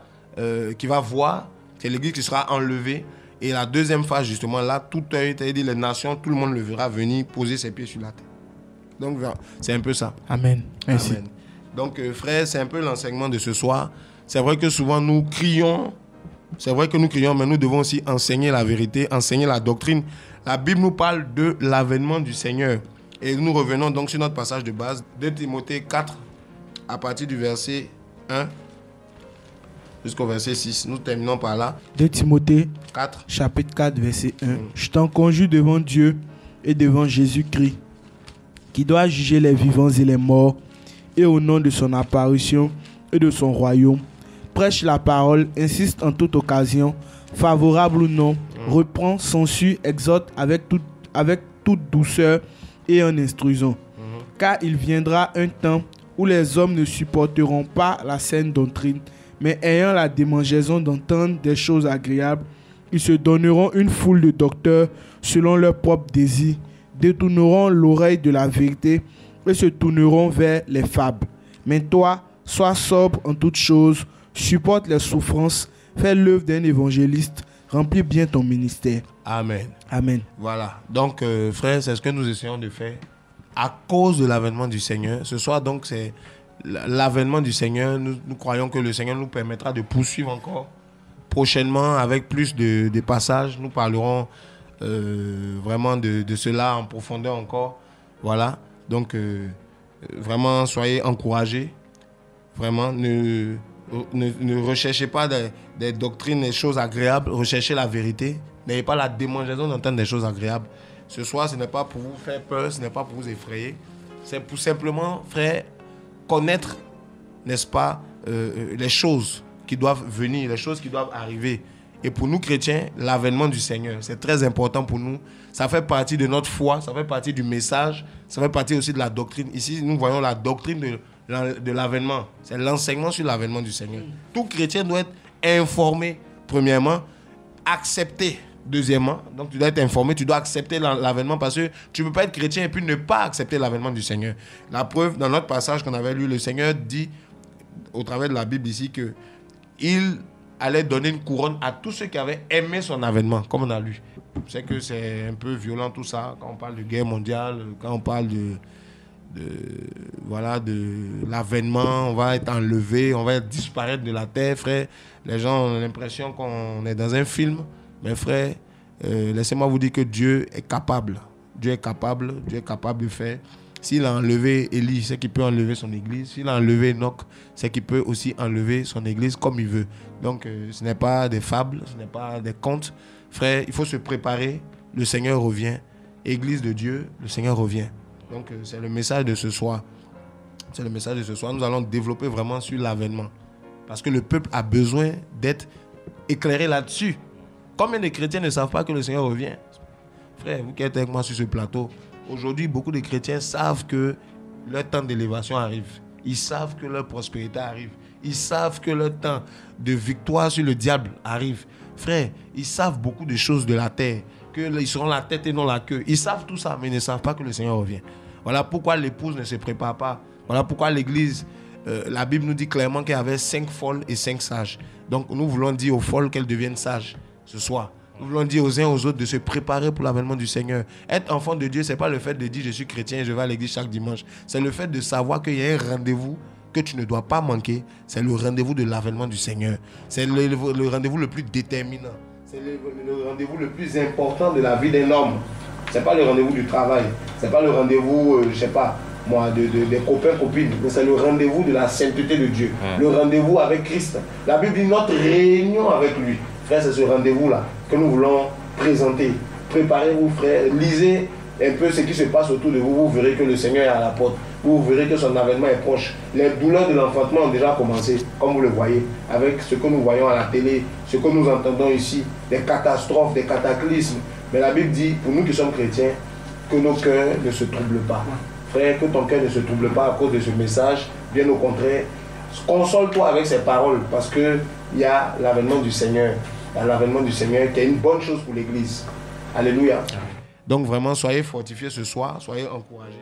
voir, c'est l'église qui sera enlevée. Et la deuxième phase, justement, là, tout œil, c'est-à-dire les nations, tout le monde le verra venir poser ses pieds sur la terre. Donc c'est un peu ça. Amen. Merci. Amen. Donc frère, c'est un peu l'enseignement de ce soir. C'est vrai que souvent nous crions C'est vrai que nous crions, mais nous devons aussi enseigner la vérité, enseigner la doctrine. La Bible nous parle de l'avènement du Seigneur. Et nous revenons donc sur notre passage de base, 2 Timothée 4, à partir du verset 1 jusqu'au verset 6. Nous terminons par là. 2 Timothée 4. Chapitre 4, verset 1. Je t'en conjure devant Dieu et devant Jésus-Christ, qui doit juger les vivants et les morts, et au nom de son apparition et de son royaume, prêche la parole, insiste en toute occasion, favorable ou non, reprend, censure, exhorte avec toute douceur et en instruisant. Car il viendra un temps où les hommes ne supporteront pas la saine doctrine, mais ayant la démangeaison d'entendre des choses agréables, ils se donneront une foule de docteurs selon leurs propres désirs, détourneront l'oreille de la vérité et se tourneront vers les fables. Mais toi, sois sobre en toutes choses, supporte les souffrances, fais l'œuvre d'un évangéliste, remplis bien ton ministère. Amen. Amen. Voilà. Donc, frères, c'est ce que nous essayons de faire à cause de l'avènement du Seigneur. Ce soir, donc, c'est l'avènement du Seigneur. Nous croyons que le Seigneur nous permettra de poursuivre encore prochainement avec plus de passages. Nous parlerons vraiment de cela en profondeur encore. Voilà. Donc, vraiment, soyez encouragés. Vraiment, ne recherchez pas des doctrines, des choses agréables. Recherchez la vérité. N'ayez pas la démangeaison d'entendre des choses agréables. Ce soir, ce n'est pas pour vous faire peur, ce n'est pas pour vous effrayer. C'est pour simplement, frère, connaître, n'est-ce pas, les choses qui doivent venir, les choses qui doivent arriver. Et pour nous, chrétiens, l'avènement du Seigneur, c'est très important pour nous. Ça fait partie de notre foi, ça fait partie du message, ça fait partie aussi de la doctrine. Ici, nous voyons la doctrine de l'avènement. C'est l'enseignement sur l'avènement du Seigneur. Tout chrétien doit être informé, premièrement, accepté, deuxièmement. Donc, tu dois être informé, tu dois accepter l'avènement parce que tu ne peux pas être chrétien et puis ne pas accepter l'avènement du Seigneur. La preuve, dans notre passage qu'on avait lu, le Seigneur dit, au travers de la Bible ici, qu'il allait donner une couronne à tous ceux qui avaient aimé son avènement, comme on a lu. Je sais que c'est un peu violent tout ça, quand on parle de guerre mondiale, quand on parle de l'avènement, on va être enlevé, on va disparaître de la terre, frère. Les gens ont l'impression qu'on est dans un film. Mais frère, laissez-moi vous dire que Dieu est capable. Dieu est capable de faire. S'il a enlevé Élie, c'est qu'il peut enlever son église. S'il a enlevé Enoch, c'est qu'il peut aussi enlever son église comme il veut. Donc, ce n'est pas des fables, ce n'est pas des contes. Frère, il faut se préparer. Le Seigneur revient. Église de Dieu, le Seigneur revient. Donc, c'est le message de ce soir. C'est le message de ce soir. Nous allons développer vraiment sur l'avènement. Parce que le peuple a besoin d'être éclairé là-dessus. Combien de chrétiens ne savent pas que le Seigneur revient? Frère, vous qui êtes avec moi sur ce plateau, aujourd'hui, beaucoup de chrétiens savent que leur temps d'élévation arrive. Ils savent que leur prospérité arrive. Ils savent que leur temps de victoire sur le diable arrive. Frère, ils savent beaucoup de choses de la terre, qu'ils seront la tête et non la queue. Ils savent tout ça, mais ils ne savent pas que le Seigneur revient. Voilà pourquoi l'épouse ne se prépare pas. Voilà pourquoi l'église, la Bible nous dit clairement qu'il y avait 5 folles et 5 sages. Donc nous voulons dire aux folles qu'elles deviennent sages ce soir. Nous voulons dire aux uns aux autres de se préparer pour l'avènement du Seigneur. Être enfant de Dieu, ce n'est pas le fait de dire je suis chrétien et je vais à l'église chaque dimanche. C'est le fait de savoir qu'il y a un rendez-vous que tu ne dois pas manquer. C'est le rendez-vous de l'avènement du Seigneur. C'est le rendez-vous le plus déterminant. C'est le rendez-vous le plus important de la vie d'un homme. Ce n'est pas le rendez-vous du travail. Ce n'est pas le rendez-vous, je ne sais pas, moi, des copains, copines. Mais c'est le rendez-vous de la sainteté de Dieu. Le rendez-vous avec Christ. La Bible dit notre réunion avec lui. Frère, c'est ce rendez-vous-là que nous voulons présenter. Préparez-vous, frère. Lisez un peu ce qui se passe autour de vous. Vous verrez que le Seigneur est à la porte. Vous verrez que son avènement est proche. Les douleurs de l'enfantement ont déjà commencé, comme vous le voyez, avec ce que nous voyons à la télé, ce que nous entendons ici, des catastrophes, des cataclysmes. Mais la Bible dit, pour nous qui sommes chrétiens, que nos cœurs ne se troublent pas. Frère, que ton cœur ne se trouble pas à cause de ce message. Bien au contraire, console-toi avec ces paroles, parce qu'il y a l'avènement du Seigneur. Il y a l'avènement du Seigneur qui est une bonne chose pour l'Église. Alléluia. Donc vraiment, soyez fortifiés ce soir, soyez encouragés.